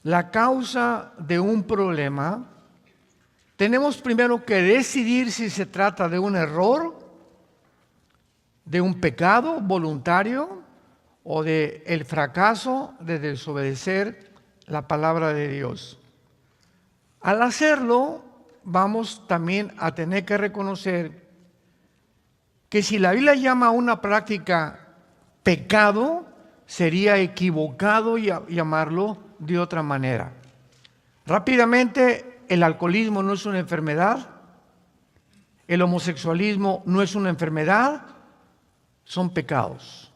la causa de un problema, tenemos primero que decidir si se trata de un error, de un pecado voluntario o de el fracaso de desobedecer la palabra de Dios. Al hacerlo, vamos también a tener que reconocer que si la Biblia llama a una práctica pecado, sería equivocado llamarlo de otra manera. Rápidamente, el alcoholismo no es una enfermedad, el homosexualismo no es una enfermedad, son pecados.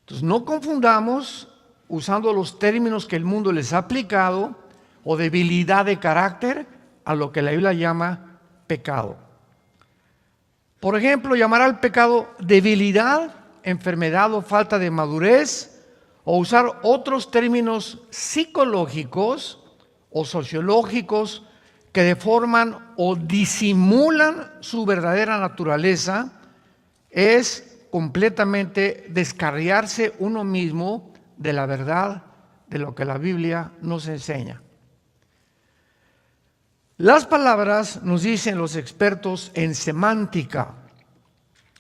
Entonces, no confundamos usando los términos que el mundo les ha aplicado o debilidad de carácter a lo que la Biblia llama pecado. Por ejemplo, llamar al pecado debilidad, enfermedad o falta de madurez, o usar otros términos psicológicos o sociológicos que deforman o disimulan su verdadera naturaleza, es completamente descarriarse uno mismo de la verdad de lo que la Biblia nos enseña. Las palabras, nos dicen los expertos en semántica,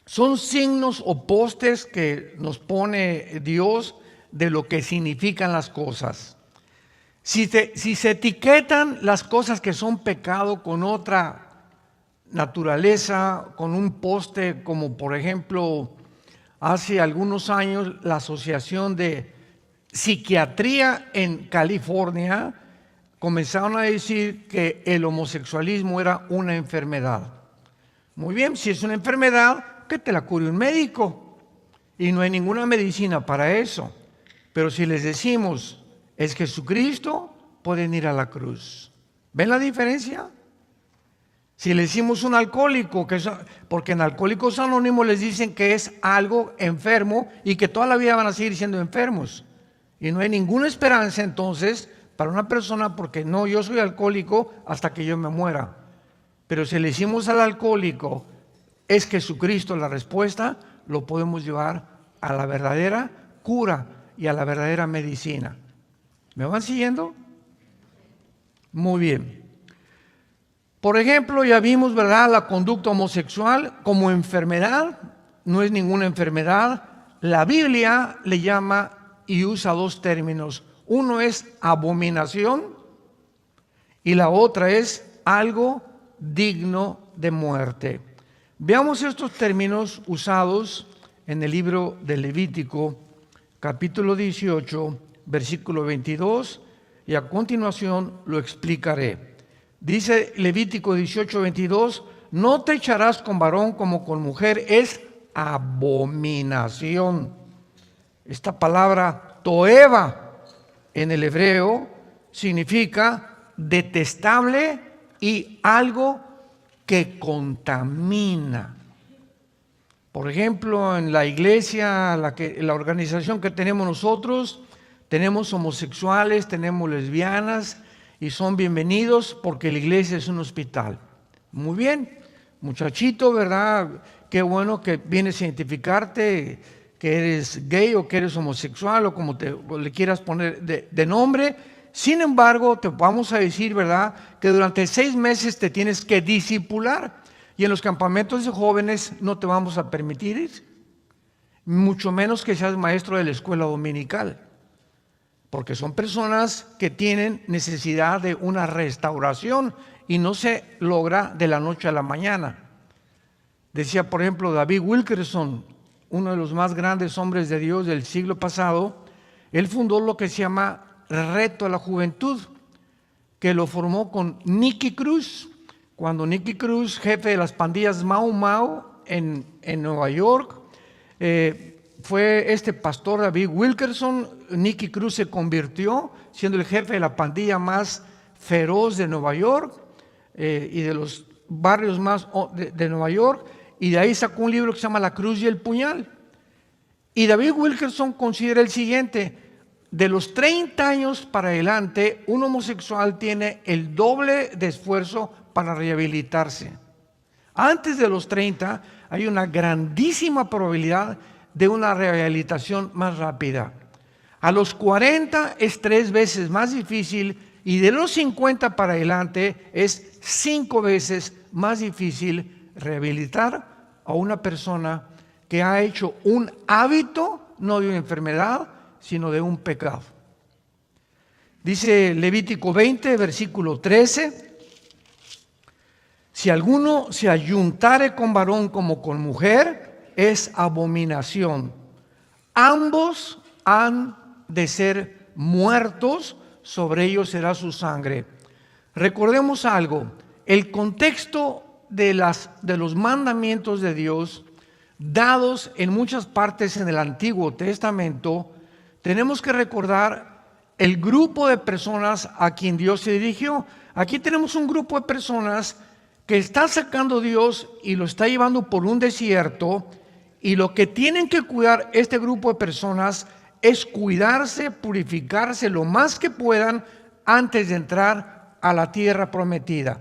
son signos o postes que nos pone Dios de lo que significan las cosas. Si se etiquetan las cosas que son pecado con otra naturaleza, con un poste, como por ejemplo hace algunos años la Asociación de Psiquiatría en California, comenzaron a decir que el homosexualismo era una enfermedad. Muy bien, si es una enfermedad, que te la cure un médico. Y no hay ninguna medicina para eso. Pero si les decimos, es Jesucristo, pueden ir a la cruz. ¿Ven la diferencia? Si le decimos un alcohólico, porque en Alcohólicos Anónimos les dicen que es algo enfermo y que toda la vida van a seguir siendo enfermos. Y no hay ninguna esperanza entonces para una persona, porque no, yo soy alcohólico hasta que yo me muera. Pero si le decimos al alcohólico, es Jesucristo la respuesta, lo podemos llevar a la verdadera cura y a la verdadera medicina. ¿Me van siguiendo? Muy bien. Por ejemplo, ya vimos, ¿verdad?, la conducta homosexual como enfermedad. No es ninguna enfermedad. La Biblia le llama y usa dos términos. Uno es abominación y la otra es algo digno de muerte. Veamos estos términos usados en el libro de Levítico, capítulo 18, versículo 22, y a continuación lo explicaré. Dice Levítico 18, 22, no te echarás con varón como con mujer, es abominación. Esta palabra toeva en el hebreo significa detestable y algo que contamina. Por ejemplo, en la iglesia, la organización que tenemos nosotros, tenemos homosexuales, tenemos lesbianas y son bienvenidos porque la iglesia es un hospital. Muy bien, muchachito, ¿verdad? Qué bueno que vienes a identificarte, que eres gay o que eres homosexual o como le quieras poner de nombre. Sin embargo, te vamos a decir, ¿verdad?, que durante 6 meses te tienes que discipular y en los campamentos de jóvenes no te vamos a permitir ir, mucho menos que seas maestro de la escuela dominical, porque son personas que tienen necesidad de una restauración y no se logra de la noche a la mañana. Decía, por ejemplo, David Wilkerson, uno de los más grandes hombres de Dios del siglo pasado, él fundó lo que se llama Reto a la Juventud, que lo formó con Nicky Cruz, cuando Nicky Cruz, jefe de las pandillas Mau Mau en Nueva York, fue este pastor David Wilkerson. Nicky Cruz se convirtió siendo el jefe de la pandilla más feroz de Nueva York y de los barrios más de Nueva York, y de ahí sacó un libro que se llama La Cruz y el Puñal. Y David Wilkerson considera el siguiente: de los 30 años para adelante, un homosexual tiene el doble de esfuerzo para rehabilitarse. Antes de los 30 hay una grandísima probabilidad de una rehabilitación más rápida. A los 40 es 3 veces más difícil y de los 50 para adelante es 5 veces más difícil rehabilitar a una persona que ha hecho un hábito, no de una enfermedad, sino de un pecado. Dice Levítico 20, versículo 13, si alguno se ayuntare con varón como con mujer, es abominación. Ambos han de ser muertos, sobre ellos será su sangre. Recordemos algo, el contexto de los mandamientos de Dios, dados en muchas partes en el Antiguo Testamento, tenemos que recordar el grupo de personas a quien Dios se dirigió. Aquí tenemos un grupo de personas que está sacando Dios y lo está llevando por un desierto, y lo que tienen que cuidar este grupo de personas es cuidarse, purificarse lo más que puedan antes de entrar a la tierra prometida.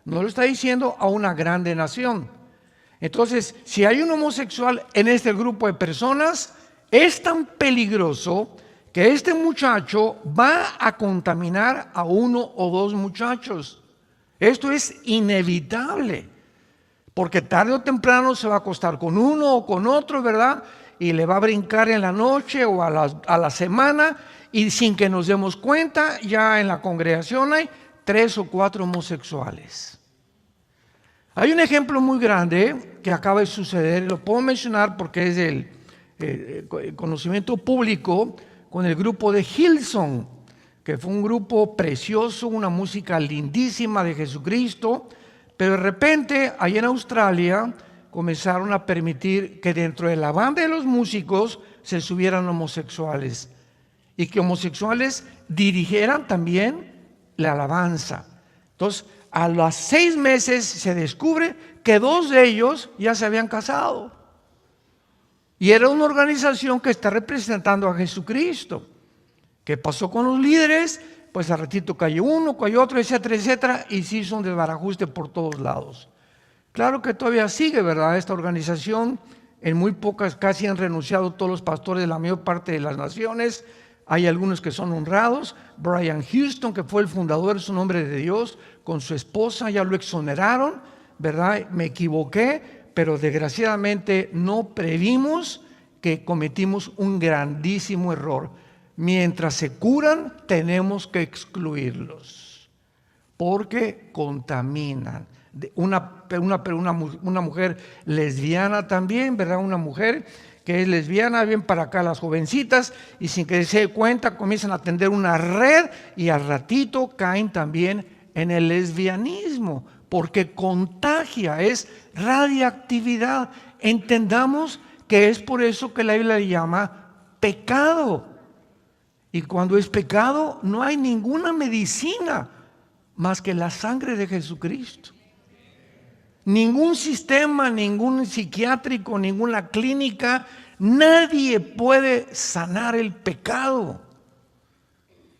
No lo está diciendo a una grande nación. Entonces, si hay un homosexual en este grupo de personas, es tan peligroso que este muchacho va a contaminar a 1 o 2 muchachos. Esto es inevitable, porque tarde o temprano se va a acostar con uno o con otro, ¿verdad? Y le va a brincar en la noche o a la semana, y sin que nos demos cuenta, ya en la congregación hay 3 o 4 homosexuales. Hay un ejemplo muy grande que acaba de suceder, lo puedo mencionar porque es el conocimiento público, con el grupo de Hillsong, que fue un grupo precioso, una música lindísima de Jesucristo, pero de repente allá en Australia comenzaron a permitir que dentro de la banda de los músicos se subieran homosexuales y que homosexuales dirigieran también la alabanza. Entonces, a los 6 meses se descubre que 2 de ellos ya se habían casado. Y era una organización que está representando a Jesucristo. ¿Qué pasó con los líderes? Pues al ratito cayó uno, cayó otro, etcétera, etcétera, y se hizo un desbarajuste por todos lados. Claro que todavía sigue, ¿verdad? Esta organización, en muy pocas, casi han renunciado todos los pastores de la mayor parte de las naciones. Hay algunos que son honrados. Brian Houston, que fue el fundador, es un hombre de Dios, con su esposa ya lo exoneraron, ¿verdad? Me equivoqué, pero desgraciadamente no previmos que cometimos un grandísimo error. Mientras se curan, tenemos que excluirlos, porque contaminan. Una mujer lesbiana también, ¿verdad? Una mujer que es lesbiana, bien para acá las jovencitas, y sin que se dé cuenta comienzan a tender una red y al ratito caen también en el lesbianismo, porque contagia, es radiactividad. Entendamos que es por eso que la Biblia le llama pecado. Y cuando es pecado no hay ninguna medicina más que la sangre de Jesucristo. Ningún sistema, ningún psiquiátrico, ninguna clínica, nadie puede sanar el pecado.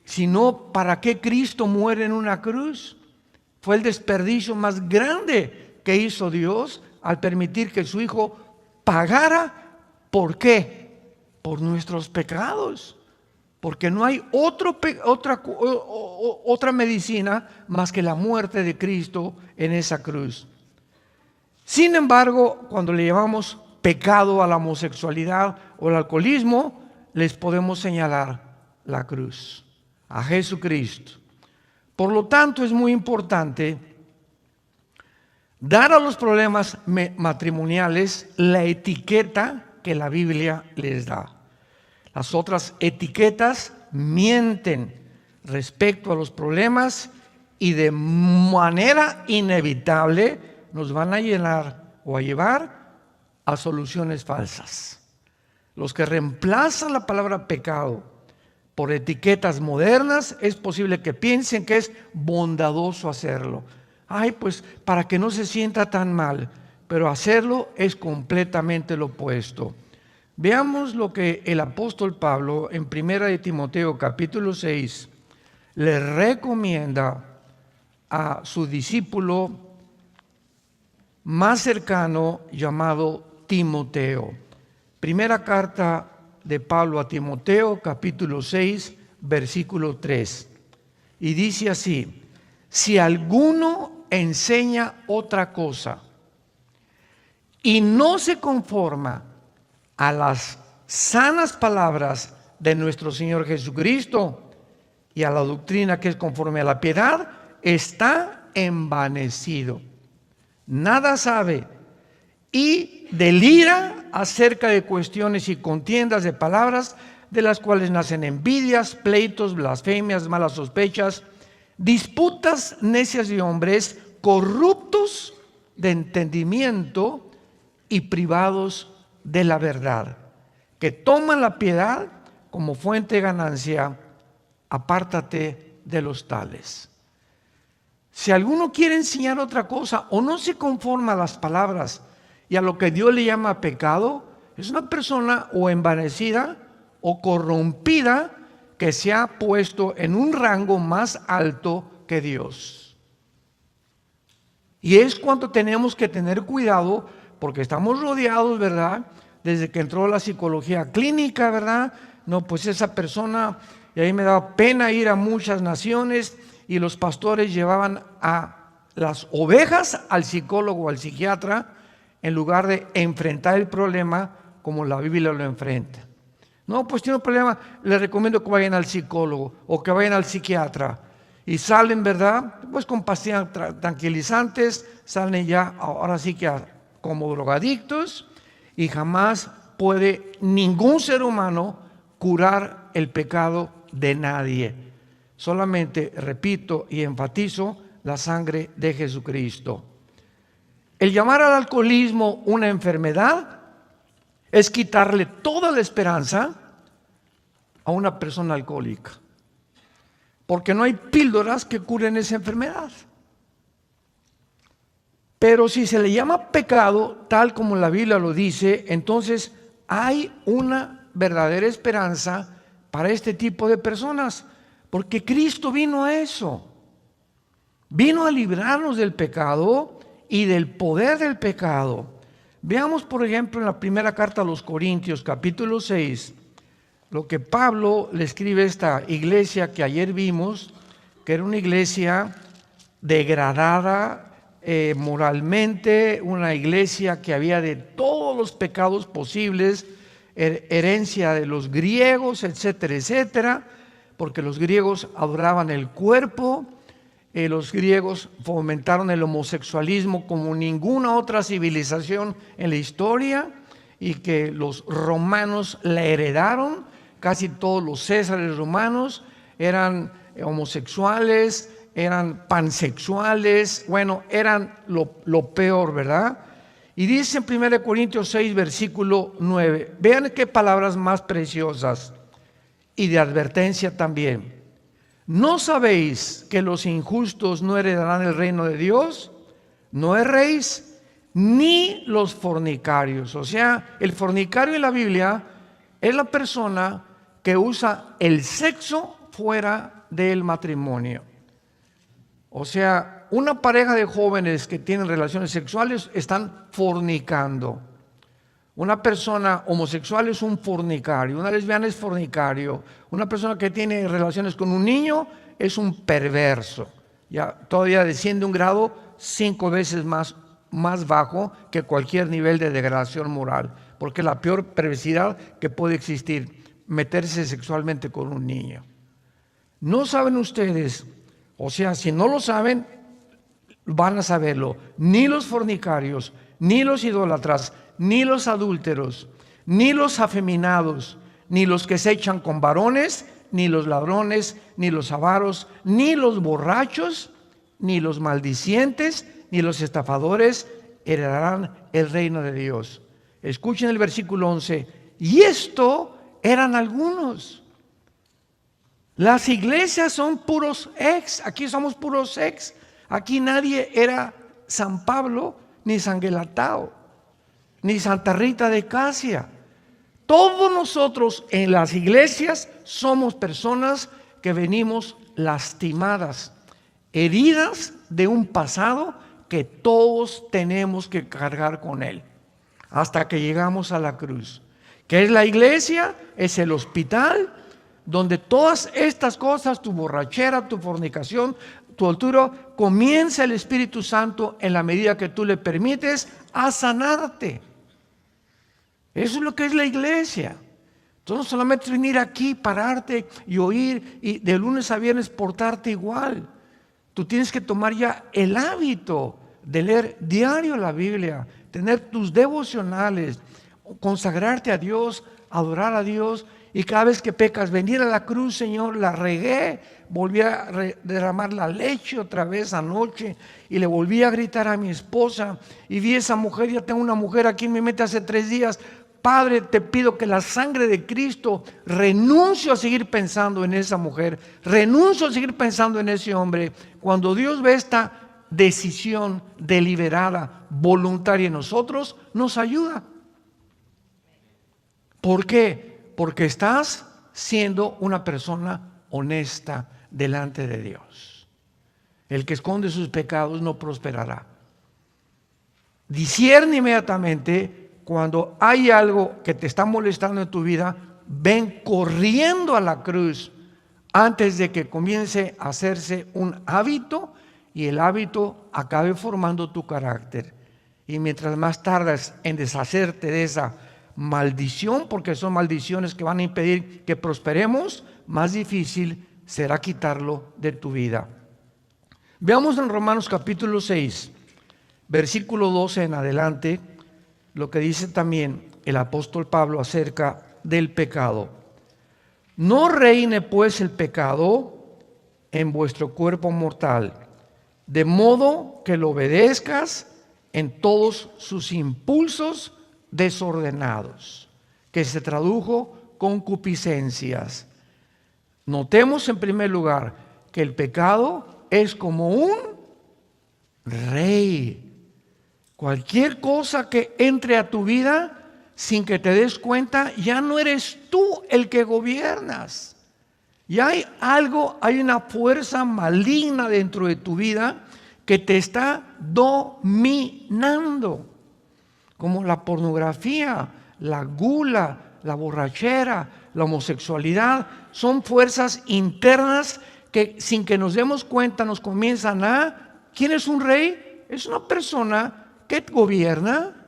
Sino, ¿para qué Cristo muere en una cruz? Fue el desperdicio más grande que hizo Dios al permitir que su Hijo pagara. ¿Por qué? Por nuestros pecados. Porque no hay otra medicina más que la muerte de Cristo en esa cruz. Sin embargo, cuando le llamamos pecado a la homosexualidad o al alcoholismo, les podemos señalar la cruz, a Jesucristo. Por lo tanto, es muy importante dar a los problemas matrimoniales la etiqueta que la Biblia les da. Las otras etiquetas mienten respecto a los problemas y de manera inevitable nos van a llenar o a llevar a soluciones falsas. Los que reemplazan la palabra pecado por etiquetas modernas, es posible que piensen que es bondadoso hacerlo. Ay, pues para que no se sienta tan mal, pero hacerlo es completamente lo opuesto. Veamos lo que el apóstol Pablo en 1 de Timoteo capítulo 6 le recomienda a su discípulo más cercano llamado Timoteo. Primera carta de Pablo a Timoteo, capítulo 6, versículo 3. Y dice así: si alguno enseña otra cosa y no se conforma a las sanas palabras de nuestro Señor Jesucristo y a la doctrina que es conforme a la piedad, está envanecido, nada sabe y delira acerca de cuestiones y contiendas de palabras, de las cuales nacen envidias, pleitos, blasfemias, malas sospechas, disputas necias de hombres corruptos de entendimiento y privados de la verdad, que toman la piedad como fuente de ganancia. Apártate de los tales. Si alguno quiere enseñar otra cosa o no se conforma a las palabras y a lo que Dios le llama pecado, es una persona o envanecida o corrompida que se ha puesto en un rango más alto que Dios. Y es cuando tenemos que tener cuidado, porque estamos rodeados, ¿verdad? Desde que entró la psicología clínica, ¿verdad? No, pues esa persona, y ahí me daba pena ir a muchas naciones y los pastores llevaban a las ovejas al psicólogo o al psiquiatra en lugar de enfrentar el problema como la Biblia lo enfrenta. No, pues tiene un problema, les recomiendo que vayan al psicólogo o que vayan al psiquiatra. Y salen, ¿verdad? Pues con pastillas tranquilizantes, salen ya, ahora sí que como drogadictos, y jamás puede ningún ser humano curar el pecado de nadie. Solamente, repito y enfatizo, la sangre de Jesucristo. El llamar al alcoholismo una enfermedad es quitarle toda la esperanza a una persona alcohólica, porque no hay píldoras que curen esa enfermedad. Pero si se le llama pecado, tal como la Biblia lo dice, entonces hay una verdadera esperanza para este tipo de personas, porque Cristo vino a eso. Vino a librarnos del pecado y del poder del pecado. Veamos, por ejemplo, en la primera carta a los Corintios, capítulo 6, lo que Pablo le escribe a esta iglesia que ayer vimos, que era una iglesia degradada moralmente, una iglesia que había de todos los pecados posibles, herencia de los griegos, etcétera, etcétera, porque los griegos adoraban el cuerpo. Los griegos fomentaron el homosexualismo como ninguna otra civilización en la historia, y que los romanos la heredaron. Casi todos los césares romanos eran homosexuales, eran pansexuales, bueno, eran lo peor, ¿verdad? Y dice en 1 Corintios 6, versículo 9, vean qué palabras más preciosas y de advertencia también. ¿No sabéis que los injustos no heredarán el reino de Dios? No erréis, ni los fornicarios. O sea, el fornicario en la Biblia es la persona que usa el sexo fuera del matrimonio. O sea, una pareja de jóvenes que tienen relaciones sexuales están fornicando. Una persona homosexual es un fornicario, una lesbiana es fornicario, una persona que tiene relaciones con un niño es un perverso. Ya todavía desciende un grado 5 veces más bajo que cualquier nivel de degradación moral, porque es la peor perversidad que puede existir, meterse sexualmente con un niño. ¿No saben ustedes? O sea, si no lo saben, van a saberlo. Ni los fornicarios, ni los idólatras, ni los adúlteros, ni los afeminados, ni los que se echan con varones, ni los ladrones, ni los avaros, ni los borrachos, ni los maldicientes, ni los estafadores heredarán el reino de Dios. Escuchen el versículo 11. Y esto eran algunos. Las iglesias son puros ex. Aquí somos puros ex. Aquí nadie era San Pablo, ni San Gelatao, ni Santa Rita de Casia. Todos nosotros en las iglesias somos personas que venimos lastimadas, heridas de un pasado que todos tenemos que cargar con él hasta que llegamos a la cruz. ¿Qué es la iglesia? Es el hospital donde todas estas cosas, tu borrachera, tu fornicación, tu adulterio, comienza el Espíritu Santo en la medida que tú le permites a sanarte. Eso es lo que es la iglesia. Entonces no solamente es venir aquí, pararte y oír y de lunes a viernes portarte igual. Tú tienes que tomar ya el hábito de leer diario la Biblia, tener tus devocionales, consagrarte a Dios, adorar a Dios, y cada vez que pecas, venir a la cruz, Señor, la regué, volví a derramar la leche otra vez anoche y le volví a gritar a mi esposa y vi a esa mujer, ya tengo una mujer aquí en mi mente hace 3 días. Padre, te pido que la sangre de Cristo, renuncio a seguir pensando en esa mujer, renuncio a seguir pensando en ese hombre. Cuando Dios ve esta decisión deliberada, voluntaria en nosotros, nos ayuda. ¿Por qué? Porque estás siendo una persona honesta delante de Dios. El que esconde sus pecados no prosperará. Discierne inmediatamente. Cuando hay algo que te está molestando en tu vida, ven corriendo a la cruz antes de que comience a hacerse un hábito y el hábito acabe formando tu carácter. Y mientras más tardas en deshacerte de esa maldición, porque son maldiciones que van a impedir que prosperemos, más difícil será quitarlo de tu vida. Veamos en Romanos capítulo 6, versículo 12 en adelante, lo que dice también el apóstol Pablo acerca del pecado. No reine pues el pecado en vuestro cuerpo mortal, de modo que lo obedezcas en todos sus impulsos desordenados, que se tradujo concupiscencias. Notemos en primer lugar que el pecado es como un rey. Cualquier cosa que entre a tu vida sin que te des cuenta, ya no eres tú el que gobiernas. Ya hay algo, hay una fuerza maligna dentro de tu vida que te está dominando. Como la pornografía, la gula, la borrachera, la homosexualidad. Son fuerzas internas que sin que nos demos cuenta nos comienzan a... ¿Quién es un rey? Es una persona que gobierna,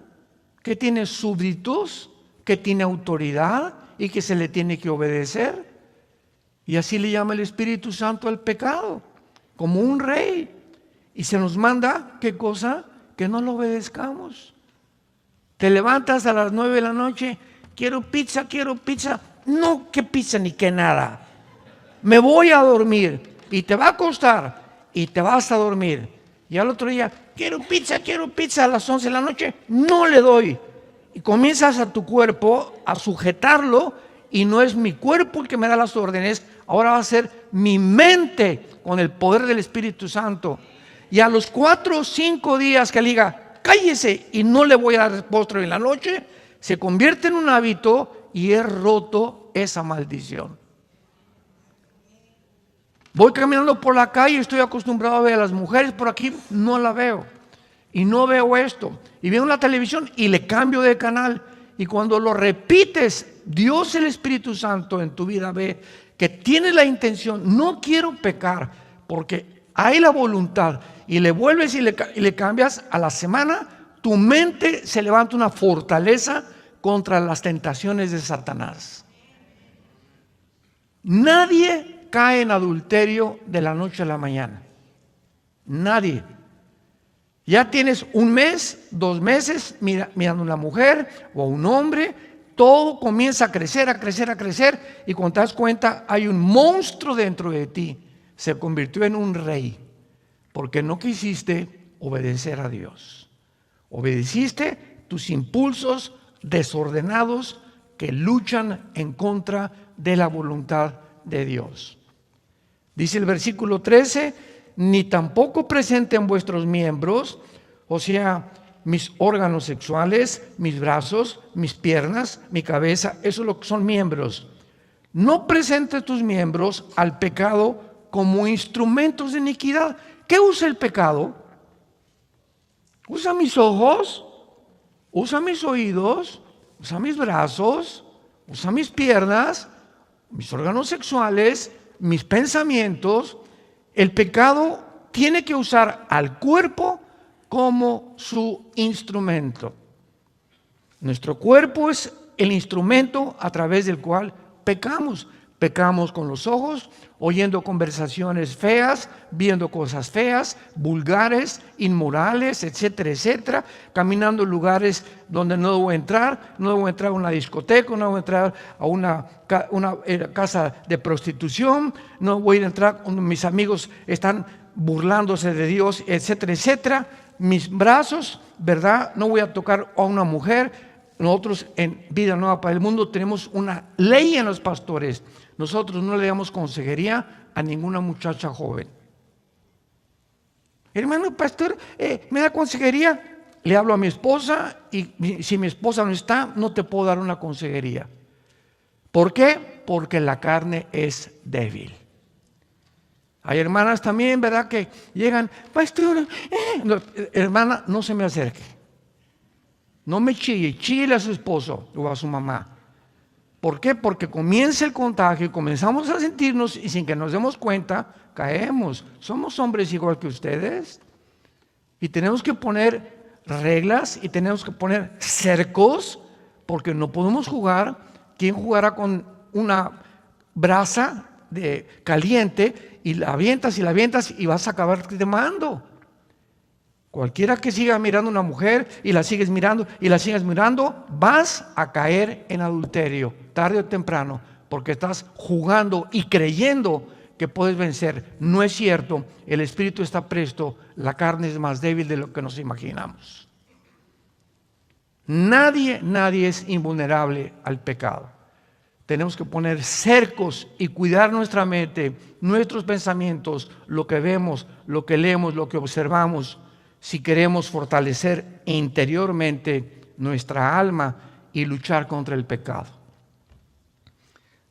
que tiene súbditos, que tiene autoridad y que se le tiene que obedecer. Y así le llama el Espíritu Santo al pecado, como un rey. Y se nos manda, ¿qué cosa? Que no lo obedezcamos. Te levantas a las 9 de la noche, quiero pizza. No, qué pizza ni qué nada. Me voy a dormir y te va a costar y te vas a dormir. Y al otro día, quiero pizza a las 11 de la noche, no le doy. Y comienzas a tu cuerpo a sujetarlo y no es mi cuerpo el que me da las órdenes, ahora va a ser mi mente con el poder del Espíritu Santo. Y a los 4 o 5 días que le diga, cállese y no le voy a dar postre en la noche, se convierte en un hábito y he roto esa maldición. Voy caminando por la calle, estoy acostumbrado a ver a las mujeres por aquí, no la veo. Y no veo esto. Y veo la televisión y le cambio de canal. Y cuando lo repites, Dios el Espíritu Santo en tu vida ve que tienes la intención, no quiero pecar, porque hay la voluntad. Y le vuelves y le cambias a la semana, tu mente se levanta una fortaleza contra las tentaciones de Satanás. Nadie cae en adulterio de la noche a la mañana. Nadie. Ya tienes 1 mes, 2 meses mirando a una mujer o a un hombre, todo comienza a crecer y cuando te das cuenta hay un monstruo dentro de ti. Se convirtió en un rey porque no quisiste obedecer a Dios. Obedeciste tus impulsos desordenados que luchan en contra de la voluntad de Dios. Dice el versículo 13, ni tampoco presenten vuestros miembros, o sea, mis órganos sexuales, mis brazos, mis piernas, mi cabeza, eso es lo que son miembros. No presentes tus miembros al pecado como instrumentos de iniquidad. ¿Qué usa el pecado? Usa mis ojos, usa mis oídos, usa mis brazos, usa mis piernas, mis órganos sexuales, mis pensamientos. El pecado tiene que usar al cuerpo como su instrumento. Nuestro cuerpo es el instrumento a través del cual pecamos. Pecamos con los ojos, oyendo conversaciones feas, viendo cosas feas, vulgares, inmorales, etcétera, etcétera. Caminando en lugares donde no debo entrar. No debo entrar a una discoteca, no debo entrar a una casa de prostitución. No voy a entrar cuando mis amigos están burlándose de Dios, etcétera, etcétera. Mis brazos, ¿verdad? No voy a tocar a una mujer. Nosotros en Vida Nueva para el Mundo tenemos una ley en los pastores. Nosotros no le damos consejería a ninguna muchacha joven. Hermano pastor, ¿me da consejería? Le hablo a mi esposa y si mi esposa no está, no te puedo dar una consejería. ¿Por qué? Porque la carne es débil. Hay hermanas también, ¿verdad? Que llegan, pastor, no, hermana, no se me acerque. No me chille, chille a su esposo o a su mamá. ¿Por qué? Porque comienza el contagio y comenzamos a sentirnos y sin que nos demos cuenta, caemos. Somos hombres igual que ustedes y tenemos que poner reglas y tenemos que poner cercos porque no podemos jugar. ¿Quién jugará con una brasa caliente y la avientas y vas a acabar quemando? Cualquiera que siga mirando a una mujer y la sigues mirando y la sigues mirando, vas a caer en adulterio, tarde o temprano, porque estás jugando y creyendo que puedes vencer. No es cierto, el espíritu está presto, la carne es más débil de lo que nos imaginamos. Nadie es invulnerable al pecado. Tenemos que poner cercos y cuidar nuestra mente, nuestros pensamientos, lo que vemos, lo que leemos, lo que observamos, si queremos fortalecer interiormente nuestra alma y luchar contra el pecado.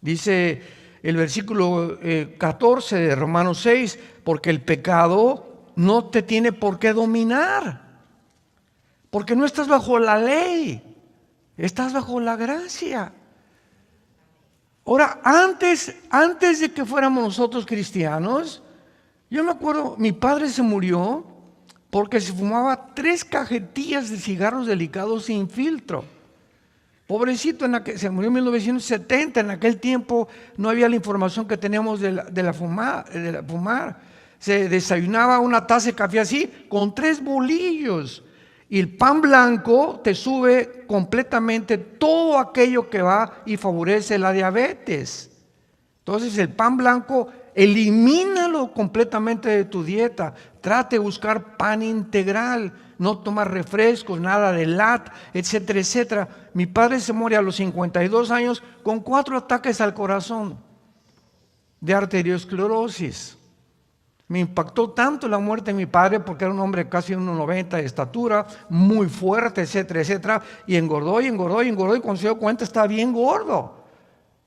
Dice el versículo 14 de Romanos 6, porque el pecado no te tiene por qué dominar, porque no estás bajo la ley, estás bajo la gracia. Ahora, antes de que fuéramos nosotros cristianos, yo me acuerdo, mi padre se murió porque se fumaba 3 cajetillas de cigarros delicados sin filtro. Pobrecito, se murió en 1970, en aquel tiempo no había la información que tenemos de fumar. Se desayunaba una taza de café así, con 3 bolillos. Y el pan blanco te sube completamente todo aquello que va y favorece la diabetes. Entonces el pan blanco, elimínalo completamente de tu dieta. Trate de buscar pan integral, no tomar refrescos, nada de lat, etcétera, etcétera. Mi padre se muere a los 52 años con 4 ataques al corazón de arteriosclerosis. Me impactó tanto la muerte de mi padre porque era un hombre casi 1,90 de estatura, muy fuerte, etcétera, etcétera. Y engordó y cuando se dio cuenta estaba bien gordo.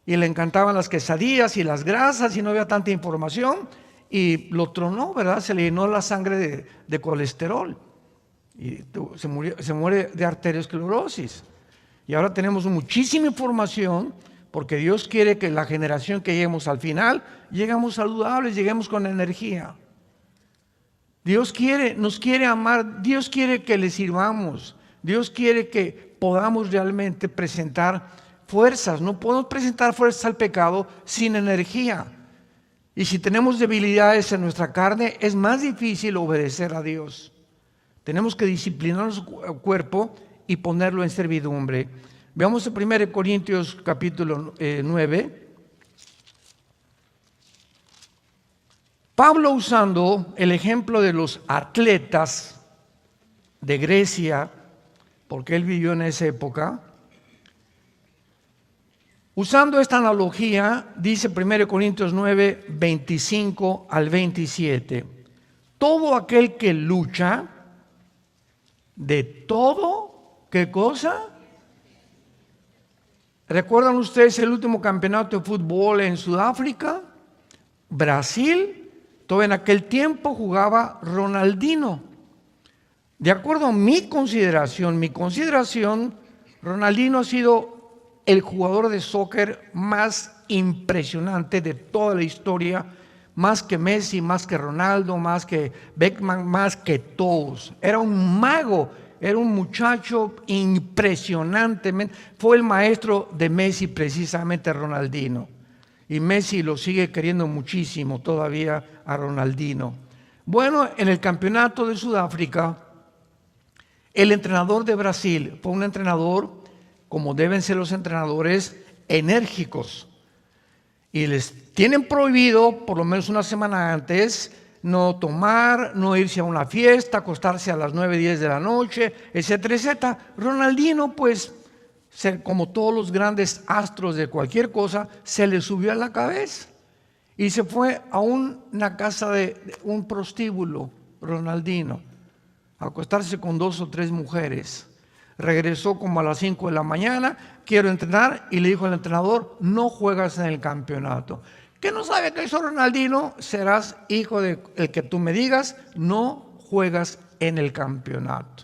Y le encantaban las quesadillas y las grasas y no había tanta información. Y lo tronó, ¿verdad? Se le llenó la sangre de colesterol. Y se muere de arteriosclerosis. Y ahora tenemos muchísima información porque Dios quiere que la generación que lleguemos al final, lleguemos saludables, lleguemos con energía. Dios nos quiere amar, Dios quiere que le sirvamos, Dios quiere que podamos realmente presentar fuerzas. No podemos presentar fuerzas al pecado sin energía. Y si tenemos debilidades en nuestra carne, es más difícil obedecer a Dios. Tenemos que disciplinar nuestro cuerpo y ponerlo en servidumbre. Veamos en 1 Corintios capítulo 9. Pablo, usando el ejemplo de los atletas de Grecia, porque él vivió en esa época, usando esta analogía, dice 1 Corintios 9, 25 al 27, todo aquel que lucha, de todo, ¿qué cosa? ¿Recuerdan ustedes el último campeonato de fútbol en Sudáfrica? Brasil, todo en aquel tiempo jugaba Ronaldinho. De acuerdo a mi consideración, Ronaldinho ha sido el jugador de soccer más impresionante de toda la historia, más que Messi, más que Ronaldo, más que Beckham, más que todos. Era un mago, era un muchacho impresionantemente. Fue el maestro de Messi, precisamente Ronaldinho. Y Messi lo sigue queriendo muchísimo todavía a Ronaldinho. Bueno, en el campeonato de Sudáfrica, el entrenador de Brasil fue un entrenador, como deben ser los entrenadores, enérgicos. Y les tienen prohibido, por lo menos una semana antes, no tomar, no irse a una fiesta, acostarse a las 9, 10 de la noche, etcétera, etcétera. Ronaldinho, pues, como todos los grandes astros de cualquier cosa, se le subió a la cabeza y se fue a una casa de un prostíbulo, Ronaldinho, a acostarse con 2 o 3 mujeres. Regresó como a las 5 de la mañana, quiero entrenar, y le dijo al entrenador, no juegas en el campeonato. ¿Qué no sabe qué hizo Ronaldinho? Serás hijo de el que tú me digas, no juegas en el campeonato.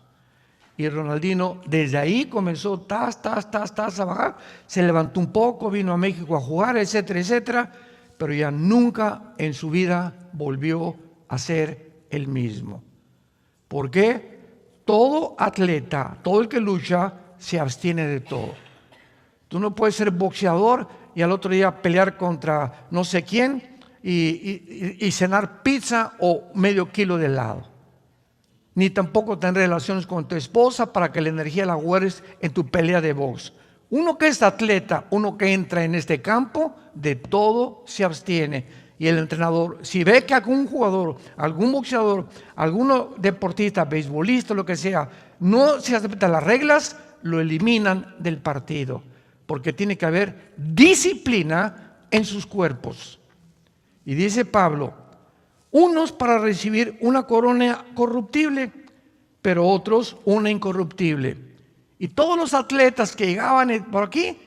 Y Ronaldinho desde ahí comenzó a bajar, se levantó un poco, vino a México a jugar, etcétera, etcétera, pero ya nunca en su vida volvió a ser el mismo. ¿Por qué? Todo atleta, todo el que lucha, se abstiene de todo. Tú no puedes ser boxeador y al otro día pelear contra no sé quién y cenar pizza o medio kilo de helado. Ni tampoco tener relaciones con tu esposa para que la energía la guardes en tu pelea de box. Uno que es atleta, uno que entra en este campo, de todo se abstiene. Y el entrenador, si ve que algún jugador, algún boxeador, algún deportista, beisbolista, lo que sea, no se aceptan las reglas, lo eliminan del partido. Porque tiene que haber disciplina en sus cuerpos. Y dice Pablo, unos para recibir una corona corruptible, pero otros una incorruptible. Y todos los atletas que llegaban por aquí,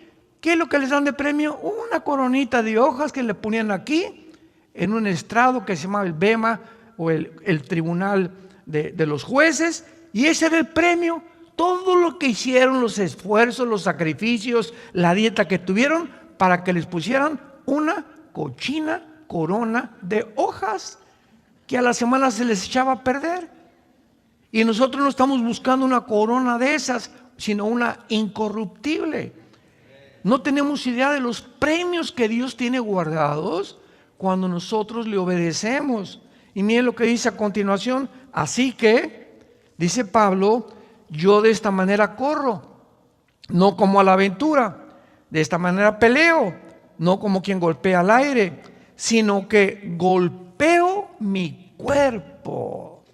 ¿qué es lo que les dan de premio? Una coronita de hojas que le ponían aquí, en un estrado que se llamaba el BEMA, o el tribunal de los jueces, y ese era el premio. Todo lo que hicieron, los esfuerzos, los sacrificios, la dieta que tuvieron, para que les pusieran una cochina corona de hojas, que a la semana se les echaba a perder. Y nosotros no estamos buscando una corona de esas, sino una incorruptible. No tenemos idea de los premios que Dios tiene guardados cuando nosotros le obedecemos. Y miren lo que dice a continuación. Así que, dice Pablo, yo de esta manera corro, no como a la aventura. De esta manera peleo, no como quien golpea al aire, sino que golpeo mi cuerpo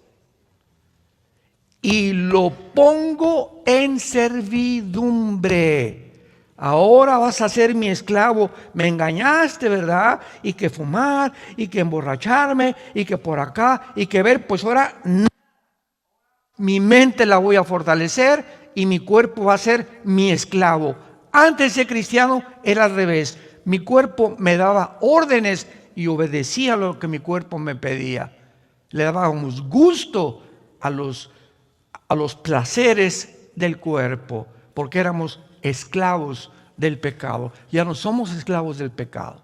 y lo pongo en servidumbre. Ahora vas a ser mi esclavo. Me engañaste, ¿verdad? Y que fumar, y que emborracharme, y que por acá, y que ver, pues ahora no. Mi mente la voy a fortalecer y mi cuerpo va a ser mi esclavo. Antes de ser cristiano era al revés. Mi cuerpo me daba órdenes y obedecía lo que mi cuerpo me pedía. Le dábamos gusto a los placeres del cuerpo, porque éramos esclavos del pecado. Ya no somos esclavos del pecado.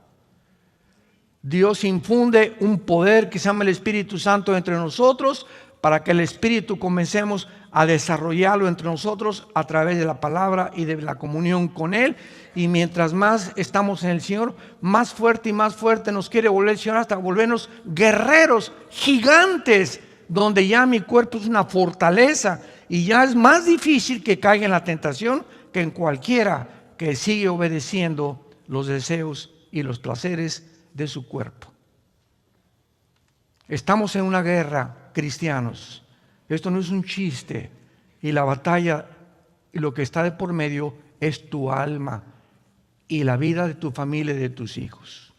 Dios infunde un poder que se llama el Espíritu Santo entre nosotros, para que el Espíritu comencemos a desarrollarlo entre nosotros a través de la palabra y de la comunión con Él. Y mientras más estamos en el Señor, más fuerte y más fuerte nos quiere volver el Señor, hasta volvernos guerreros, gigantes, donde ya mi cuerpo es una fortaleza y ya es más difícil que caiga en la tentación que en cualquiera que sigue obedeciendo los deseos y los placeres de su cuerpo. Estamos en una guerra, cristianos. Esto no es un chiste. Y la batalla y lo que está de por medio es tu alma y la vida de tu familia y de tus hijos.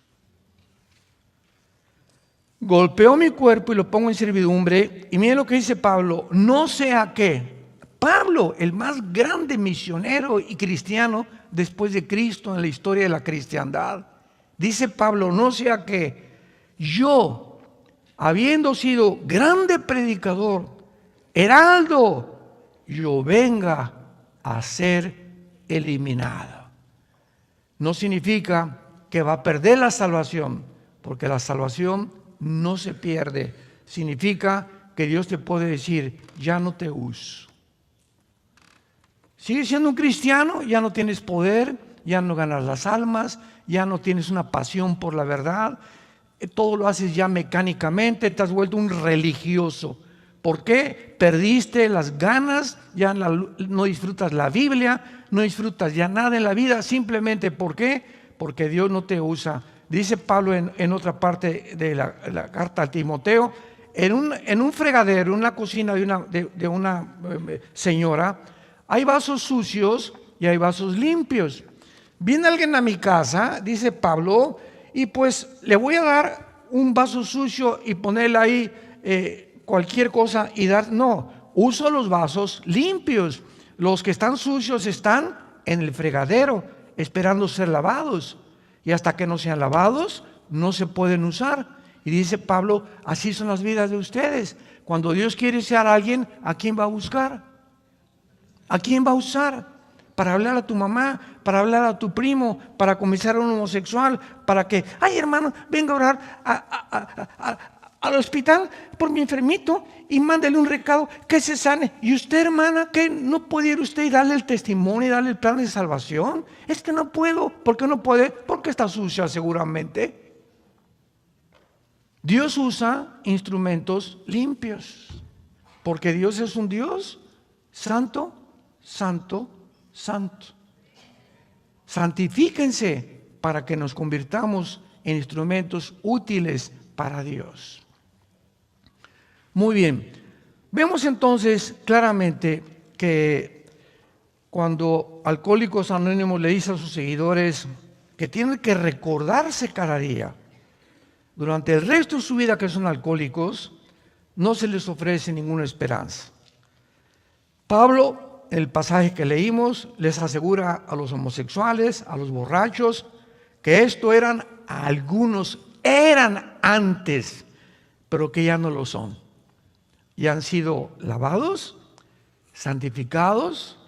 Golpeo mi cuerpo y lo pongo en servidumbre. Y miren lo que dice Pablo. No sea que Pablo, el más grande misionero y cristiano después de Cristo en la historia de la cristiandad, dice Pablo, no sea que yo, habiendo sido grande predicador, heraldo, yo venga a ser eliminado. no significa que va a perder la salvación, porque la salvación no se pierde. Significa que Dios te puede decir, ya no te uso. Sigues siendo un cristiano, ya no tienes poder, ya no ganas las almas, ya no tienes una pasión por la verdad, todo lo haces ya mecánicamente, te has vuelto un religioso. ¿Por qué? Perdiste las ganas, ya no disfrutas la Biblia, no disfrutas ya nada en la vida, simplemente ¿por qué? Porque Dios no te usa. Dice Pablo en otra parte de la carta a Timoteo, en un fregadero, en la cocina de una señora, hay vasos sucios y hay vasos limpios. Viene alguien a mi casa, dice Pablo, y pues le voy a dar un vaso sucio y ponerle ahí cualquier cosa y dar. No, uso los vasos limpios. Los que están sucios están en el fregadero esperando ser lavados. Y hasta que no sean lavados, no se pueden usar. Y dice Pablo, así son las vidas de ustedes. Cuando Dios quiere usar a alguien, ¿a quién va a buscar? ¿A quién va a usar? Para hablar a tu mamá, para hablar a tu primo, para convencer a un homosexual, para que, ay hermano, venga a orar al hospital por mi enfermito y mándele un recado que se sane. Y usted, hermana, ¿qué no puede ir usted y darle el testimonio y darle el plan de salvación? Es que no puedo. ¿Por qué no puede? Porque está sucia seguramente. Dios usa instrumentos limpios, porque Dios es un Dios santo, santo, santo. Santifíquense para que nos convirtamos en instrumentos útiles para Dios. Muy bien, vemos entonces claramente que cuando Alcohólicos Anónimos le dice a sus seguidores que tienen que recordarse cada día, durante el resto de su vida que son alcohólicos, no se les ofrece ninguna esperanza. Pablo, en el pasaje que leímos, les asegura a los homosexuales, a los borrachos, que algunos eran antes, pero que ya no lo son. Y han sido lavados, santificados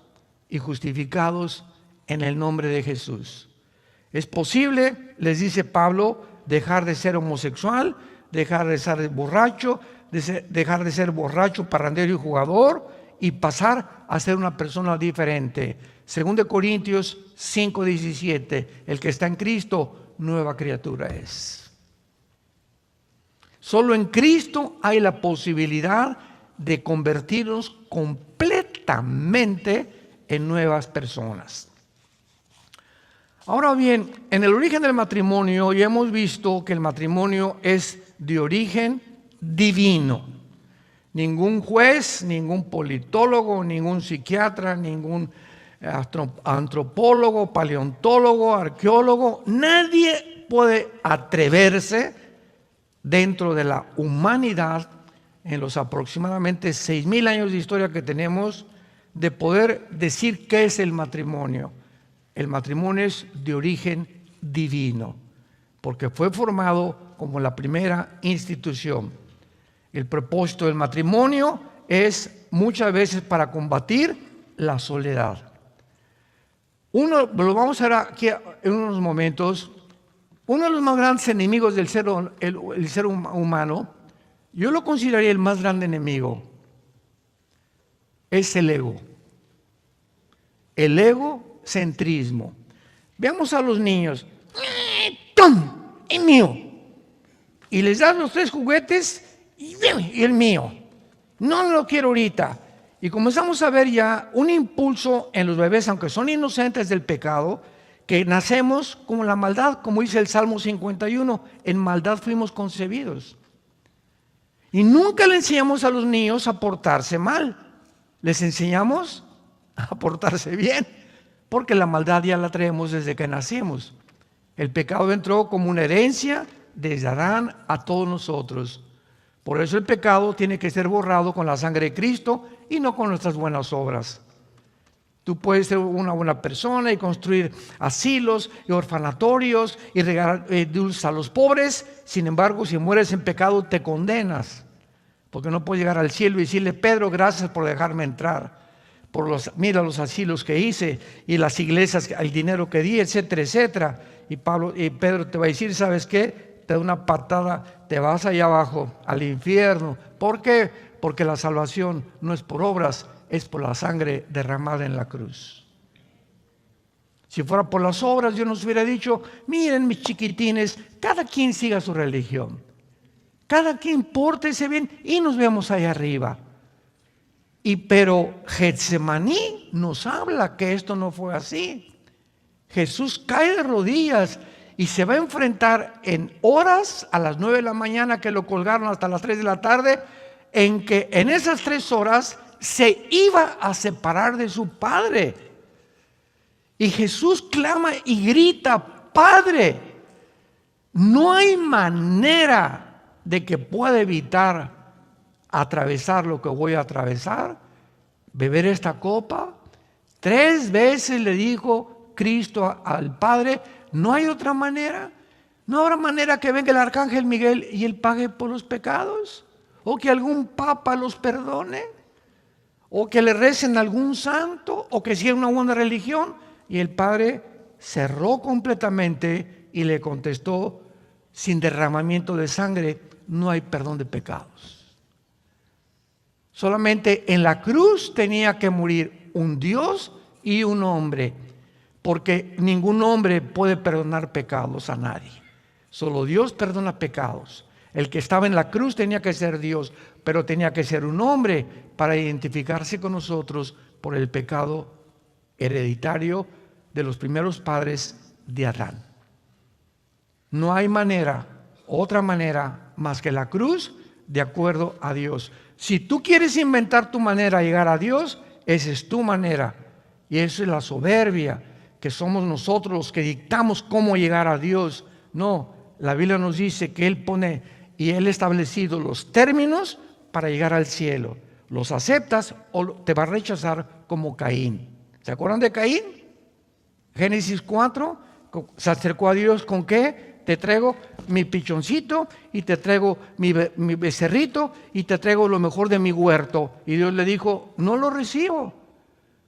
y justificados en el nombre de Jesús. Es posible, les dice Pablo, dejar de ser homosexual, dejar de ser borracho, dejar de ser borracho, parrandero y jugador y pasar a ser una persona diferente. 2 Corintios 5:17, el que está en Cristo, nueva criatura es. Solo en Cristo hay la posibilidad de convertirnos completamente en nuevas personas. Ahora bien, en el origen del matrimonio ya hemos visto que el matrimonio es de origen divino. Ningún juez, ningún politólogo, ningún psiquiatra, ningún antropólogo, paleontólogo, arqueólogo, nadie puede atreverse dentro de la humanidad, en los aproximadamente 6,000 años de historia que tenemos, de poder decir qué es el matrimonio. El matrimonio es de origen divino, porque fue formado como la primera institución. El propósito del matrimonio es muchas veces para combatir la soledad. Lo vamos a ver aquí en unos momentos. Uno de los más grandes enemigos del ser humano, yo lo consideraría el más grande enemigo, es el ego. El egocentrismo. Veamos a los niños. ¡Tum! ¡Es mío! Y les das los 3 juguetes y el mío. No lo quiero ahorita. Y comenzamos a ver ya un impulso en los bebés, aunque son inocentes del pecado, que nacemos como la maldad, como dice el Salmo 51, en maldad fuimos concebidos. Y nunca le enseñamos a los niños a portarse mal, les enseñamos a portarse bien, porque la maldad ya la traemos desde que nacimos. El pecado entró como una herencia desde Adán a todos nosotros. Por eso el pecado tiene que ser borrado con la sangre de Cristo y no con nuestras buenas obras. Tú puedes ser una buena persona y construir asilos y orfanatorios y regalar dulces a los pobres. Sin embargo, si mueres en pecado, te condenas. Porque no puedes llegar al cielo y decirle, Pedro, gracias por dejarme entrar. mira los asilos que hice y las iglesias, el dinero que di, etcétera, etcétera. Y Pedro te va a decir, ¿sabes qué? Te da una patada, te vas allá abajo, al infierno. ¿Por qué? Porque la salvación no es por obras, es por la sangre derramada en la cruz. Si fuera por las obras, Dios nos hubiera dicho, miren mis chiquitines, cada quien siga su religión. Cada quien pórtese bien y nos vemos allá arriba. Pero Getsemaní nos habla que esto no fue así. Jesús cae de rodillas y se va a enfrentar en horas, a las 9 de la mañana que lo colgaron hasta las 3 de la tarde, en que en esas 3 horas se iba a separar de su Padre. Y Jesús clama y grita, Padre, no hay manera de que pueda evitar atravesar lo que voy a atravesar, beber esta copa. 3 veces le dijo Cristo al Padre, no hay otra manera, no habrá manera que venga el arcángel Miguel y él pague por los pecados, o que algún papa los perdone, o que le recen a algún santo, o que siga una buena religión. Y el Padre cerró completamente y le contestó, sin derramamiento de sangre no hay perdón de pecados. Solamente en la cruz tenía que morir un Dios y un hombre, porque ningún hombre puede perdonar pecados a nadie. Solo Dios perdona pecados. El que estaba en la cruz tenía que ser Dios, pero tenía que ser un hombre para identificarse con nosotros por el pecado hereditario de los primeros padres de Adán. No hay manera, otra manera más que la cruz, de acuerdo a Dios. Si tú quieres inventar tu manera de llegar a Dios, esa es tu manera. Y eso es la soberbia, que somos nosotros los que dictamos cómo llegar a Dios. No, la Biblia nos dice que Él pone y Él ha establecido los términos para llegar al cielo. Los aceptas o te va a rechazar como Caín. ¿Se acuerdan de Caín? Génesis 4, se acercó a Dios ¿con qué? Te traigo mi pichoncito y te traigo mi becerrito y te traigo lo mejor de mi huerto. Y Dios le dijo, no lo recibo.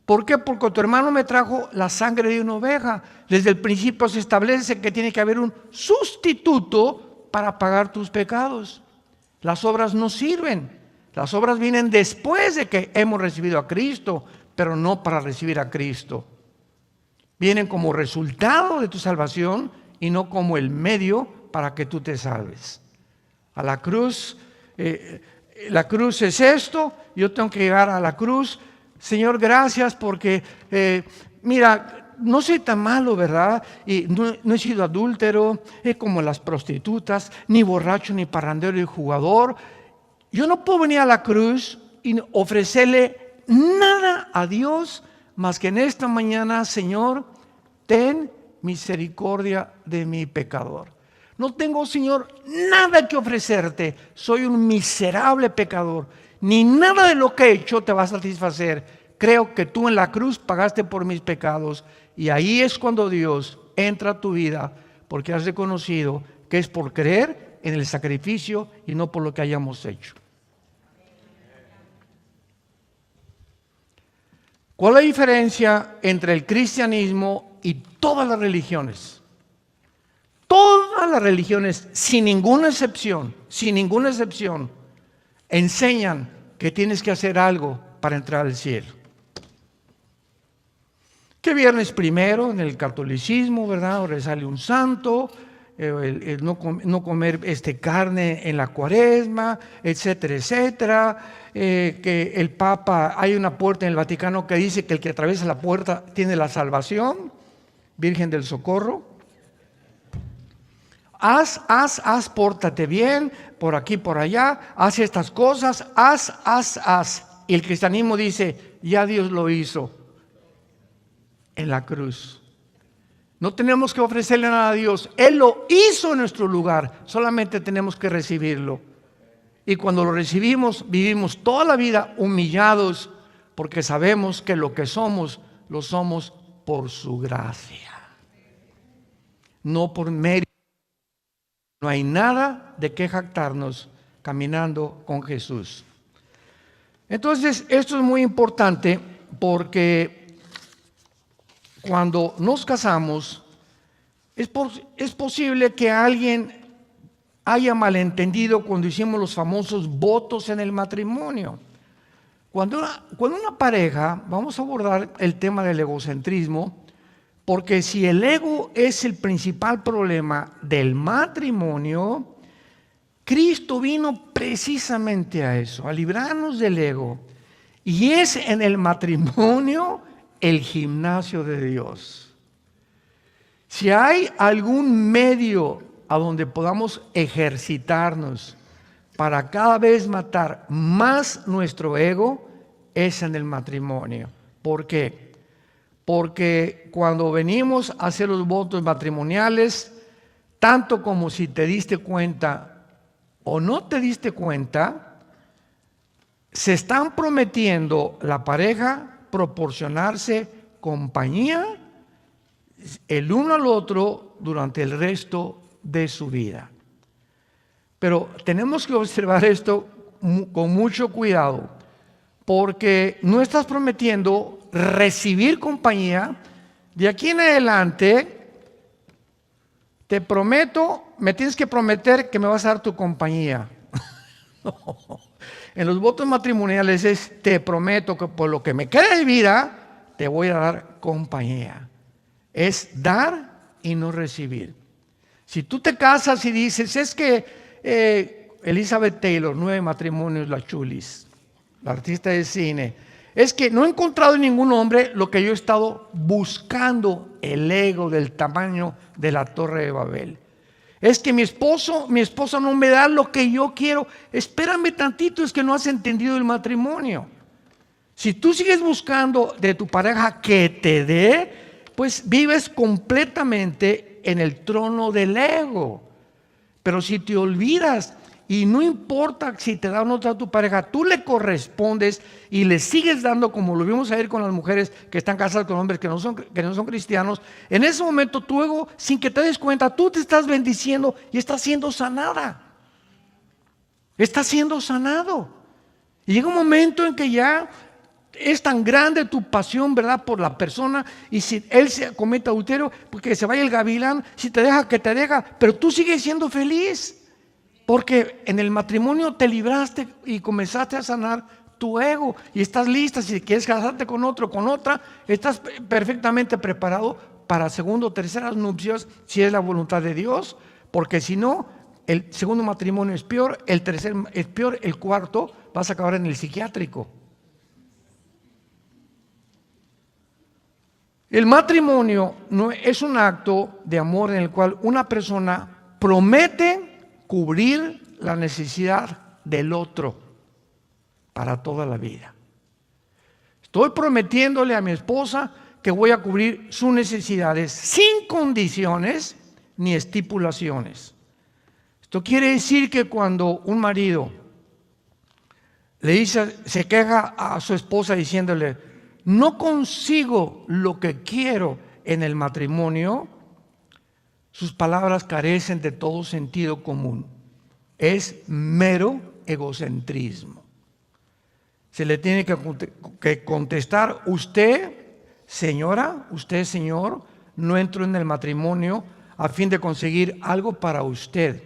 ¿Por qué? Porque tu hermano me trajo la sangre de una oveja. Desde el principio se establece que tiene que haber un sustituto para pagar tus pecados. Las obras no sirven. Las obras vienen después de que hemos recibido a Cristo, pero no para recibir a Cristo. Vienen como resultado de tu salvación y no como el medio para que tú te salves. A la cruz es esto, yo tengo que llegar a la cruz. Señor, gracias porque, mira, no soy tan malo, ¿verdad? Y no he sido adúltero, como las prostitutas, ni borracho, ni parrandero, ni jugador. Yo no puedo venir a la cruz y ofrecerle nada a Dios más que en esta mañana, Señor, ten misericordia de mi pecador. No tengo, Señor, nada que ofrecerte. Soy un miserable pecador. Ni nada de lo que he hecho te va a satisfacer. Creo que tú en la cruz pagaste por mis pecados. Y ahí es cuando Dios entra a tu vida, porque has reconocido que es por creer en el sacrificio y no por lo que hayamos hecho. ¿Cuál es la diferencia entre el cristianismo y todas las religiones? Todas las religiones, sin ninguna excepción, enseñan que tienes que hacer algo para entrar al cielo. Que viernes primero en el catolicismo, ¿verdad? Ahora sale un santo, el no comer carne en la cuaresma, etcétera, etcétera. Que el Papa, hay una puerta en el Vaticano que dice que el que atraviesa la puerta tiene la salvación. Virgen del Socorro. Haz, pórtate bien, por aquí, por allá, haz estas cosas, haz. Y el cristianismo dice, ya Dios lo hizo en la cruz. No tenemos que ofrecerle nada a Dios. Él lo hizo en nuestro lugar. Solamente tenemos que recibirlo. Y cuando lo recibimos, vivimos toda la vida humillados, porque sabemos que lo que somos, lo somos por su gracia. No por mérito. No hay nada de qué jactarnos caminando con Jesús. Entonces, esto es muy importante porque cuando nos casamos, es posible que alguien haya malentendido cuando hicimos los famosos votos en el matrimonio. Cuando una pareja, vamos a abordar el tema del egocentrismo, porque si el ego es el principal problema del matrimonio, Cristo vino precisamente a eso, a librarnos del ego. Y es en el matrimonio el gimnasio de Dios. Si hay algún medio a donde podamos ejercitarnos para cada vez matar más nuestro ego, es en el matrimonio. ¿Por qué? Porque cuando venimos a hacer los votos matrimoniales, tanto como si te diste cuenta o no te diste cuenta, se están prometiendo la pareja proporcionarse compañía el uno al otro durante el resto de su vida. Pero tenemos que observar esto con mucho cuidado, porque no estás prometiendo recibir compañía. De aquí en adelante, te prometo, me tienes que prometer que me vas a dar tu compañía. No. En los votos matrimoniales es, te prometo que por lo que me quede de vida, te voy a dar compañía. Es dar y no recibir. Si tú te casas y dices, es que Elizabeth Taylor, 9 matrimonios, la Chulis, la artista de cine, es que no he encontrado en ningún hombre lo que yo he estado buscando, el ego del tamaño de la Torre de Babel. Es que mi esposa no me da lo que yo quiero. Espérame tantito, es que no has entendido el matrimonio. Si tú sigues buscando de tu pareja que te dé, pues vives completamente en el trono del ego. Pero si te olvidas y no importa si te da o no te da tu pareja, tú le correspondes y le sigues dando, como lo vimos ayer con las mujeres que están casadas con hombres que no son cristianos, en ese momento tu ego, sin que te des cuenta, tú te estás bendiciendo y estás siendo sanada. Estás siendo sanado. Y llega un momento en que ya es tan grande tu pasión, ¿verdad?, por la persona, y si él se comete adulterio, pues que se vaya el gavilán, si te deja, que te deja, pero tú sigues siendo feliz, porque en el matrimonio te libraste y comenzaste a sanar tu ego, y estás lista, si quieres casarte con otro, con otra, estás perfectamente preparado para segundo o terceras nupcias, si es la voluntad de Dios, porque si no, el segundo matrimonio es peor, el tercer es peor, el cuarto vas a acabar en el psiquiátrico. El matrimonio no es un acto de amor en el cual una persona promete cubrir la necesidad del otro para toda la vida. Estoy prometiéndole a mi esposa que voy a cubrir sus necesidades sin condiciones ni estipulaciones. Esto quiere decir que cuando un marido le dice, se queja a su esposa diciéndole, no consigo lo que quiero en el matrimonio, sus palabras carecen de todo sentido común. Es mero egocentrismo. Se le tiene que contestar, usted, señora, usted, señor, no entró en el matrimonio a fin de conseguir algo para usted.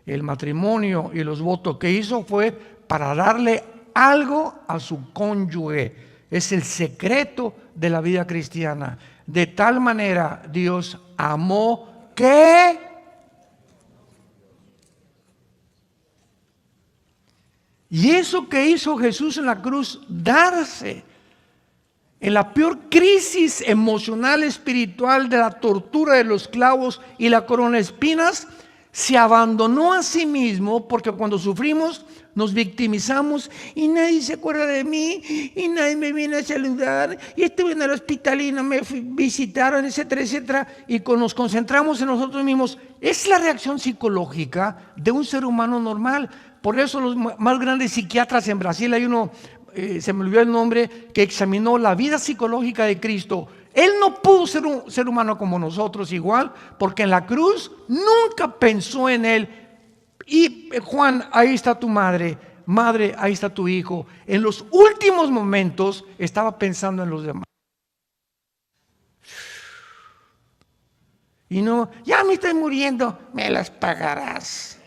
El matrimonio y los votos que hizo fue para darle algo a su cónyuge. Es el secreto de la vida cristiana. De tal manera Dios amó que y eso que hizo Jesús en la cruz, darse en la peor crisis emocional, espiritual de la tortura de los clavos y la corona de espinas, se abandonó a sí mismo, porque cuando sufrimos nos victimizamos y nadie se acuerda de mí y nadie me viene a saludar y estuve en el hospital y no me visitaron, etcétera, etcétera, y nos concentramos en nosotros mismos. Es la reacción psicológica de un ser humano normal. Por eso los más grandes psiquiatras en Brasil, hay uno, se me olvidó el nombre, que examinó la vida psicológica de Cristo. Él no pudo ser un ser humano como nosotros igual, porque en la cruz nunca pensó en él. Y Juan, ahí está tu madre. madre, ahí está tu hijo. En los últimos momentos estaba pensando en los demás. Y no, ya me estoy muriendo, me las pagarás.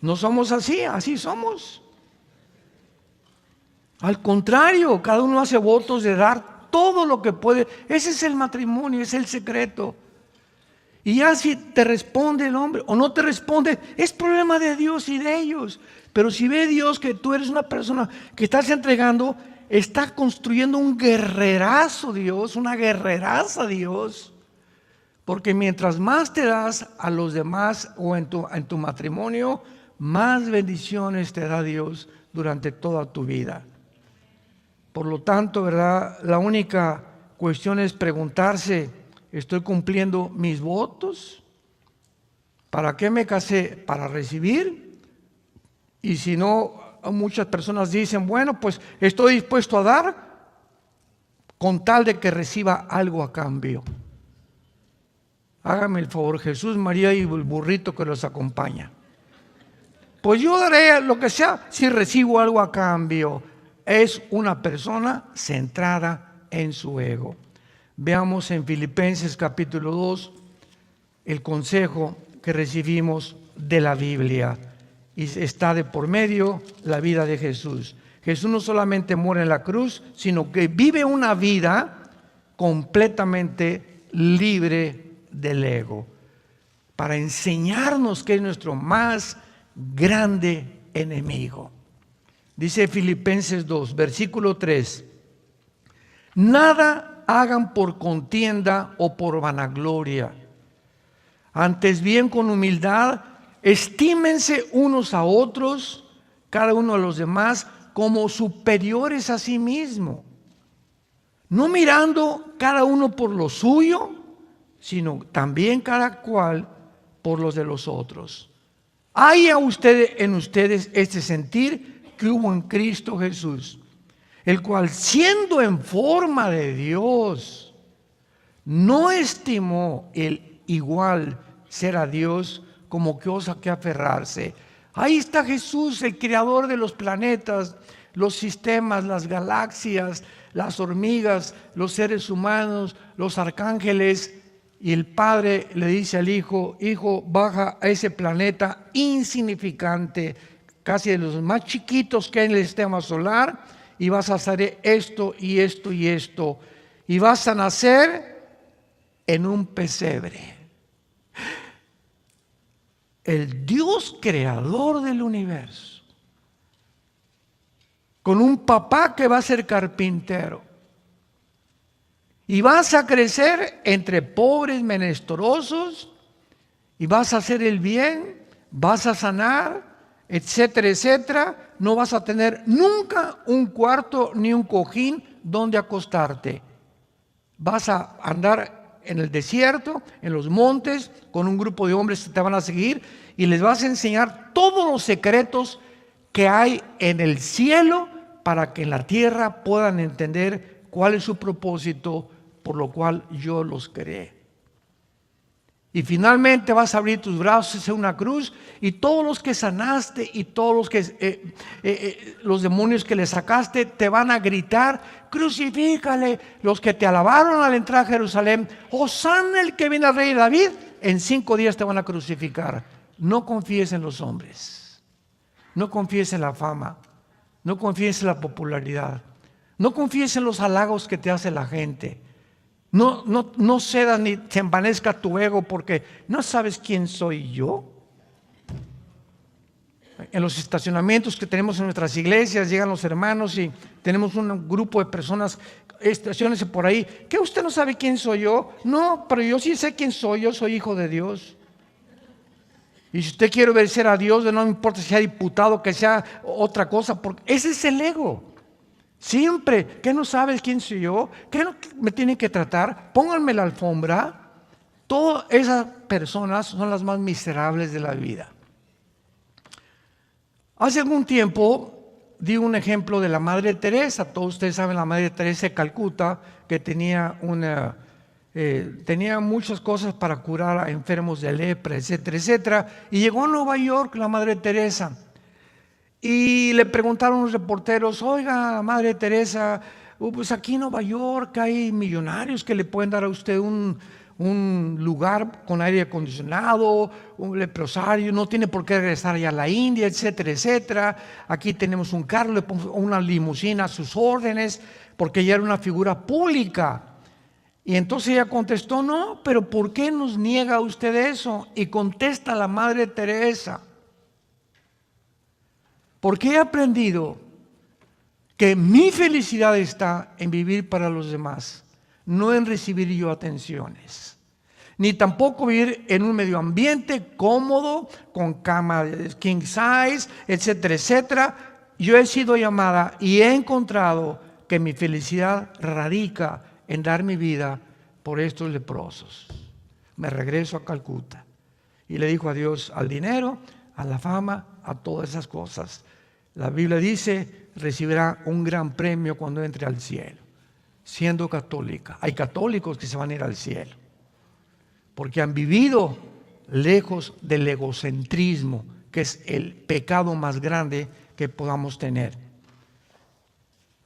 No somos así, así somos. Al contrario, cada uno hace votos de dar todo lo que puede. Ese es el matrimonio, es el secreto. Y ya si te responde el hombre o no te responde, es problema de Dios y de ellos. Pero si ve Dios que tú eres una persona que estás entregando, está construyendo un guerrerazo Dios, una guerreraza Dios. Porque mientras más te das a los demás o en tu matrimonio, más bendiciones te da Dios durante toda tu vida. Por lo tanto, ¿verdad? La única cuestión es preguntarse, ¿estoy cumpliendo mis votos? ¿Para qué me casé? ¿Para recibir? Y si no, muchas personas dicen, bueno, pues estoy dispuesto a dar con tal de que reciba algo a cambio. Hágame el favor, Jesús, María y el burrito que los acompaña. Pues yo daré lo que sea si recibo algo a cambio. Es una persona centrada en su ego. Veamos en Filipenses capítulo 2 el consejo que recibimos de la Biblia. Y está de por medio la vida de Jesús. Jesús no solamente muere en la cruz, sino que vive una vida completamente libre del ego, para enseñarnos que es nuestro más grande enemigo. Dice Filipenses 2, versículo 3: nada hagan por contienda o por vanagloria, antes bien con humildad estímense unos a otros, cada uno a los demás, como superiores a sí mismo, no mirando cada uno por lo suyo, sino también cada cual por los de los otros. Hay en ustedes este sentir que hubo en Cristo Jesús, el cual, siendo en forma de Dios, no estimó el igual ser a Dios como cosa que aferrarse. Ahí está Jesús, el creador de los planetas, los sistemas, las galaxias, las hormigas, los seres humanos, los arcángeles. Y el padre le dice al hijo: hijo, baja a ese planeta insignificante, casi de los más chiquitos que hay en el sistema solar, y vas a hacer esto y esto y esto, y vas a nacer en un pesebre. El Dios creador del universo, con un papá que va a ser carpintero, y vas a crecer entre pobres menesterosos, y vas a hacer el bien, vas a sanar, etcétera, etcétera. No vas a tener nunca un cuarto ni un cojín donde acostarte. Vas a andar en el desierto, en los montes, con un grupo de hombres que te van a seguir, y les vas a enseñar todos los secretos que hay en el cielo, para que en la tierra puedan entender cuál es su propósito, por lo cual yo los creé. Y finalmente vas a abrir tus brazos en una cruz, y todos los que sanaste y todos los que los demonios que le sacaste te van a gritar: crucifícale. Los que te alabaron al entrar a Jerusalén: Hosana el que viene al rey David, en 5 días te van a crucificar. No confíes en los hombres, no confíes en la fama, no confíes en la popularidad, no confíes en los halagos que te hace la gente. No cedas ni se envanezca tu ego, porque no sabes quién soy yo. En los estacionamientos que tenemos en nuestras iglesias llegan los hermanos y tenemos un grupo de personas: estaciónense por ahí. ¿Qué, usted no sabe quién soy yo? No, pero yo sí sé quién soy. Yo soy hijo de Dios. Y si usted quiere obedecer a Dios, no me importa si sea diputado, que sea otra cosa, porque ese es el ego. Siempre, ¿qué no sabes quién soy yo? ¿Qué no me tienen que tratar? Pónganme la alfombra. Todas esas personas son las más miserables de la vida. Hace algún tiempo di un ejemplo de la Madre Teresa. Todos ustedes saben la Madre Teresa de Calcuta, que tenía una tenía muchas cosas para curar a enfermos de lepra, etcétera, etcétera. Y llegó a Nueva York la Madre Teresa. Y le preguntaron los reporteros: oiga, Madre Teresa, pues aquí en Nueva York hay millonarios que le pueden dar a usted un lugar con aire acondicionado, un leprosario, no tiene por qué regresar ya a la India, etcétera, etcétera. Aquí tenemos un carro, le ponemos una limusina a sus órdenes, porque ella era una figura pública. Y entonces ella contestó: no, pero ¿por qué nos niega usted eso? Y contesta la Madre Teresa: porque he aprendido que mi felicidad está en vivir para los demás, no en recibir yo atenciones, ni tampoco vivir en un medio ambiente cómodo, con cama king size, etcétera, etcétera. Yo he sido llamada y he encontrado que mi felicidad radica en dar mi vida por estos leprosos. Me regreso a Calcuta. Y le dijo adiós al dinero, a la fama, a todas esas cosas. La Biblia dice: recibirá un gran premio cuando entre al cielo, siendo católica. Hay católicos que se van a ir al cielo porque han vivido lejos del egocentrismo, que es el pecado más grande que podamos tener.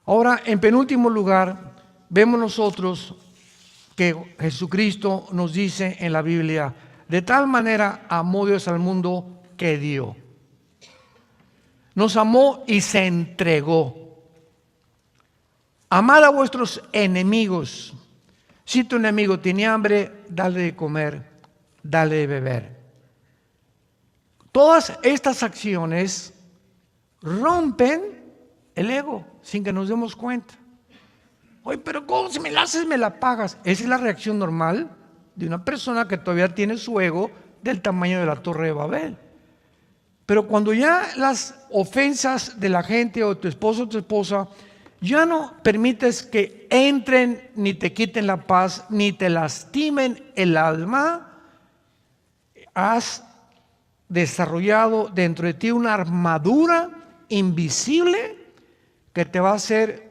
Ahora, en penúltimo lugar, vemos nosotros que Jesucristo nos dice en la Biblia: de tal manera amó Dios al mundo que dio. Nos amó y se entregó. Amad a vuestros enemigos. Si tu enemigo tiene hambre, dale de comer, dale de beber. Todas estas acciones rompen el ego sin que nos demos cuenta. Oye, pero ¿cómo? Si me la haces, me la pagas. Esa es la reacción normal de una persona que todavía tiene su ego del tamaño de la Torre de Babel. Pero cuando ya las ofensas de la gente, o tu esposo o tu esposa, ya no permites que entren, ni te quiten la paz, ni te lastimen el alma, has desarrollado dentro de ti una armadura invisible que te va a hacer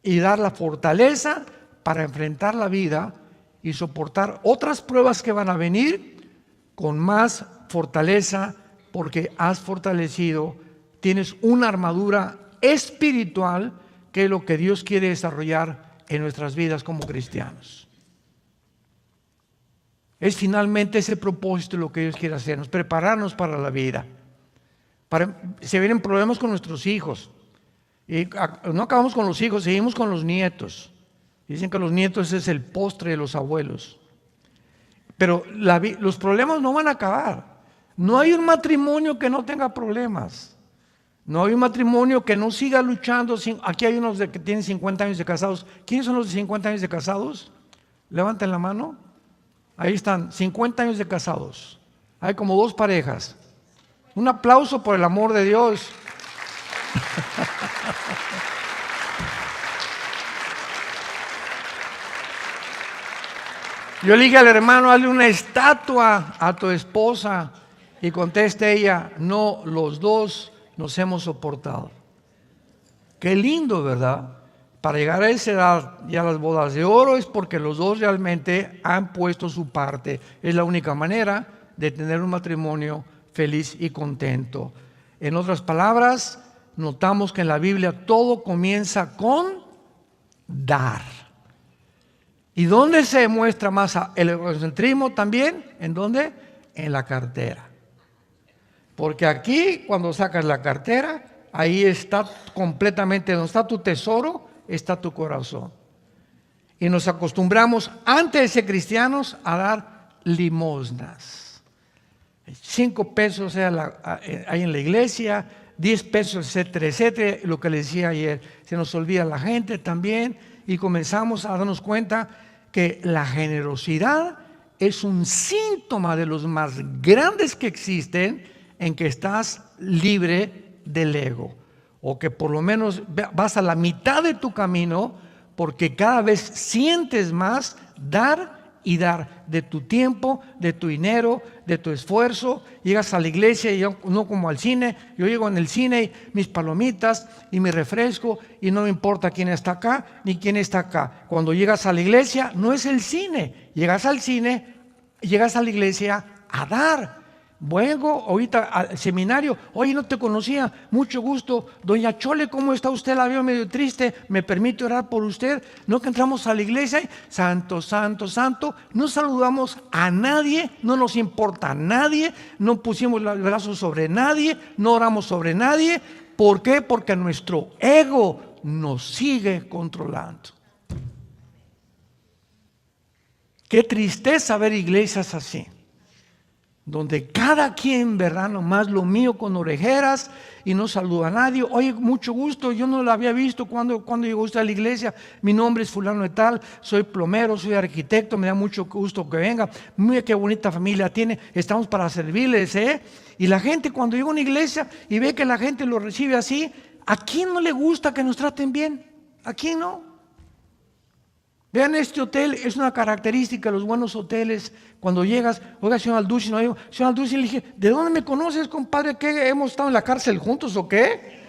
y dar la fortaleza para enfrentar la vida y soportar otras pruebas que van a venir con más fortaleza, porque has fortalecido, tienes una armadura espiritual, que es lo que Dios quiere desarrollar en nuestras vidas como cristianos. Es finalmente ese propósito lo que Dios quiere hacernos, prepararnos para la vida. Se vienen problemas con nuestros hijos. Y no acabamos con los hijos, seguimos con los nietos. Dicen que los nietos es el postre de los abuelos. Pero los problemas no van a acabar. No hay un matrimonio que no tenga problemas. No hay un matrimonio que no siga luchando. Aquí hay unos que tienen 50 años de casados. ¿Quiénes son los de 50 años de casados? Levanten la mano. Ahí están, 50 años de casados. Hay como 2 parejas. Un aplauso por el amor de Dios. Yo le dije al hermano: hazle una estatua a tu esposa. Y contesta ella: no, los dos nos hemos soportado. Qué lindo, ¿verdad? Para llegar a esa edad, ya las bodas de oro, es porque los dos realmente han puesto su parte. Es la única manera de tener un matrimonio feliz y contento. En otras palabras, notamos que en la Biblia todo comienza con dar. ¿Y dónde se demuestra más el egocentrismo también? ¿En dónde? En la cartera. Porque aquí, cuando sacas la cartera, ahí está completamente, donde está tu tesoro, está tu corazón. Y nos acostumbramos, antes de ser cristianos, a dar limosnas. 5 pesos ahí en la iglesia, 10 pesos, etcétera, etcétera. Lo que les decía ayer, se nos olvida la gente también, y comenzamos a darnos cuenta que la generosidad es un síntoma de los más grandes que existen, en que estás libre del ego, o que por lo menos vas a la mitad de tu camino, porque cada vez sientes más dar y dar de tu tiempo, de tu dinero, de tu esfuerzo. Llegas a la iglesia y yo, no como al cine, yo llego en el cine y mis palomitas y mi refresco y no me importa quién está acá ni quién está acá. Cuando llegas a la iglesia no es el cine, llegas al cine, llegas a la iglesia a dar. Vengo ahorita al seminario, oye, no te conocía, mucho gusto, doña Chole, ¿cómo está usted? La veo medio triste, ¿me permite orar por usted? No, que entramos a la iglesia y santo, santo, santo, no saludamos a nadie, no nos importa a nadie, no pusimos los brazos sobre nadie, no oramos sobre nadie. ¿Por qué? Porque nuestro ego nos sigue controlando. Qué tristeza ver iglesias así, donde cada quien, ¿verdad? Nomás lo mío con orejeras y no saluda a nadie. Oye, mucho gusto, yo no la había visto cuando llegó usted a la iglesia. Mi nombre es fulano de tal, soy plomero, soy arquitecto, me da mucho gusto que venga. Mira qué bonita familia tiene, estamos para servirles, ¿eh? Y la gente cuando llega a una iglesia y ve que la gente lo recibe así, ¿a quién no le gusta que nos traten bien? ¿A quién no? Vean, este hotel es una característica de los buenos hoteles. Cuando llegas, oiga, señor Alducin, no digo, señor Alducin, le dije, ¿de dónde me conoces, compadre? ¿Qué, hemos estado en la cárcel juntos o qué?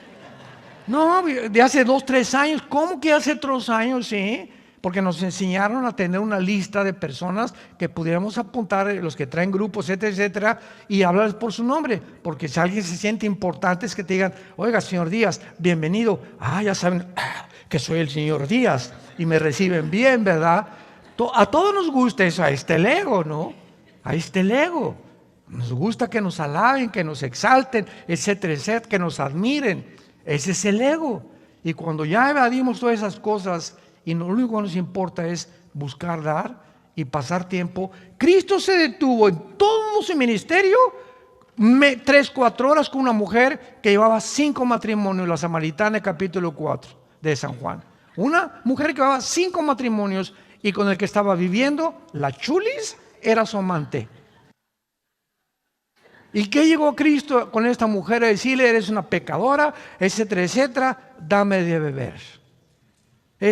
No, de hace 2, 3 años. ¿Cómo que hace 3 años? Sí, porque nos enseñaron a tener una lista de personas que pudiéramos apuntar, los que traen grupos, etcétera, etcétera, y hablarles por su nombre. Porque si alguien se siente importante es que te digan, oiga, señor Díaz, bienvenido. Ah, ya saben que soy el señor Díaz. Y me reciben bien, ¿verdad? A todos nos gusta eso, ahí está el ego, ¿no? Ahí está el ego. Nos gusta que nos alaben, que nos exalten, etcétera, etcétera, que nos admiren. Ese es el ego. Y cuando ya evadimos todas esas cosas y lo único que nos importa es buscar dar y pasar tiempo, Cristo se detuvo en todo su ministerio 3, 4 horas con una mujer que llevaba 5 matrimonios, la samaritana, capítulo 4 de San Juan. Una mujer que llevaba 5 matrimonios y con el que estaba viviendo, la chulis, era su amante. ¿Y qué llegó Cristo con esta mujer a decirle? Eres una pecadora, etcétera, etcétera, dame de beber.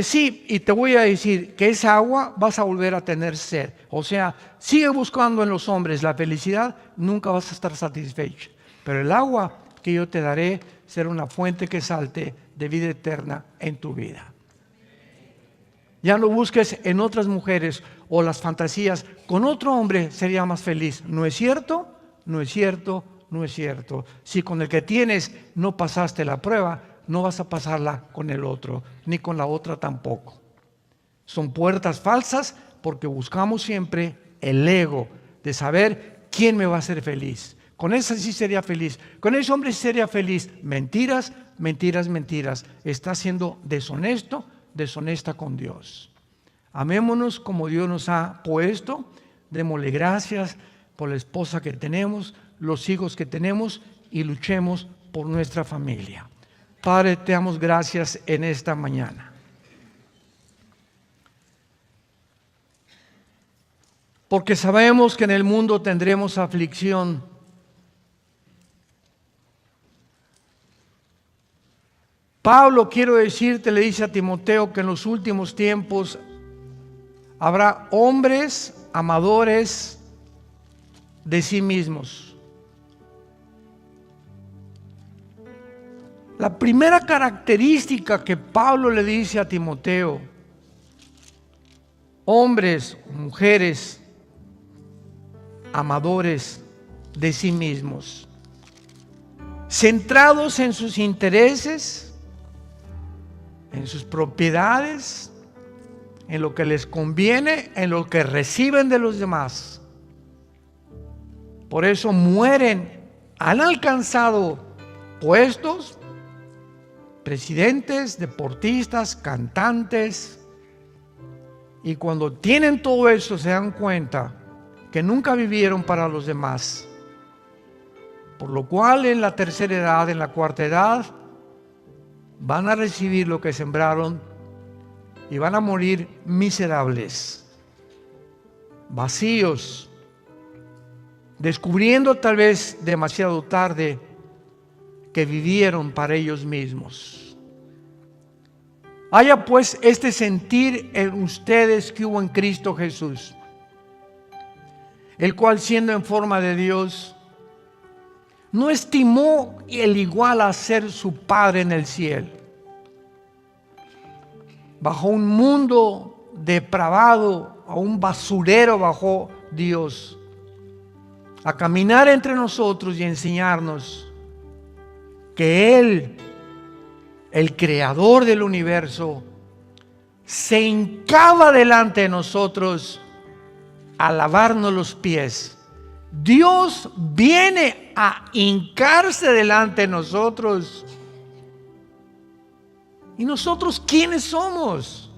Sí, y te voy a decir que esa agua vas a volver a tener sed. O sea, sigue buscando en los hombres la felicidad, nunca vas a estar satisfecho. Pero el agua que yo te daré será una fuente que salte de vida eterna en tu vida. Ya no busques en otras mujeres o las fantasías. Con otro hombre sería más feliz. ¿No es cierto? No es cierto, no es cierto. Si con el que tienes no pasaste la prueba, no vas a pasarla con el otro, ni con la otra tampoco. Son puertas falsas porque buscamos siempre el ego de saber quién me va a hacer feliz. Con esa sí sería feliz, con ese hombre sí sería feliz. Mentiras, mentiras, mentiras. Está siendo deshonesto, deshonesta con Dios. Amémonos como Dios nos ha puesto. Démosle gracias por la esposa que tenemos, los hijos que tenemos y luchemos por nuestra familia. Padre, te damos gracias en esta mañana. Porque sabemos que en el mundo tendremos aflicción. Pablo, quiero decirte, le dice a Timoteo que en los últimos tiempos habrá hombres amadores de sí mismos. La primera característica que Pablo le dice a Timoteo: hombres, mujeres, amadores de sí mismos, centrados en sus intereses, en sus propiedades, en lo que les conviene, en lo que reciben de los demás. Por eso mueren, han alcanzado puestos, presidentes, deportistas, cantantes, y cuando tienen todo eso se dan cuenta que nunca vivieron para los demás. Por lo cual en la tercera edad, en la cuarta edad, van a recibir lo que sembraron y van a morir miserables, vacíos, descubriendo tal vez demasiado tarde que vivieron para ellos mismos. Haya pues este sentir en ustedes que hubo en Cristo Jesús, el cual siendo en forma de Dios, no estimó el igual a ser su Padre en el cielo. Bajo un mundo depravado, a un basurero bajó Dios a caminar entre nosotros y enseñarnos que Él, el creador del universo, se hincaba delante de nosotros a lavarnos los pies. Dios viene a hincarse delante de nosotros. ¿Y nosotros quiénes somos?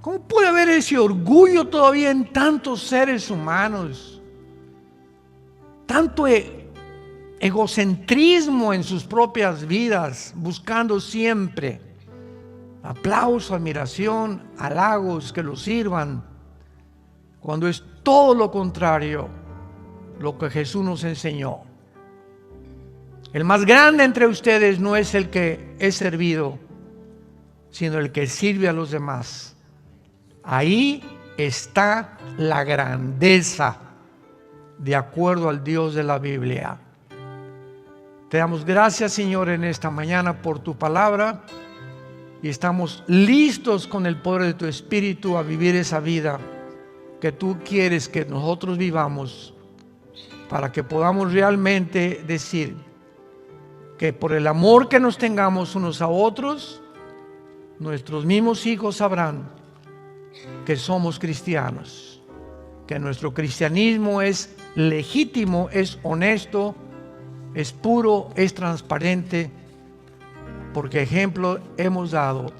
¿Cómo puede haber ese orgullo todavía en tantos seres humanos? Tanto egocentrismo en sus propias vidas, buscando siempre aplauso, admiración, halagos que los sirvan, cuando es todo lo contrario lo que Jesús nos enseñó. El más grande entre ustedes no es el que es servido, sino el que sirve a los demás. Ahí está la grandeza, de acuerdo al Dios de la Biblia. Te damos gracias, Señor, en esta mañana por tu palabra, y estamos listos con el poder de tu Espíritu a vivir esa vida que tú quieres que nosotros vivamos, para que podamos realmente decir que por el amor que nos tengamos unos a otros, nuestros mismos hijos sabrán que somos cristianos, que nuestro cristianismo es legítimo, es honesto, es puro, es transparente, porque ejemplo hemos dado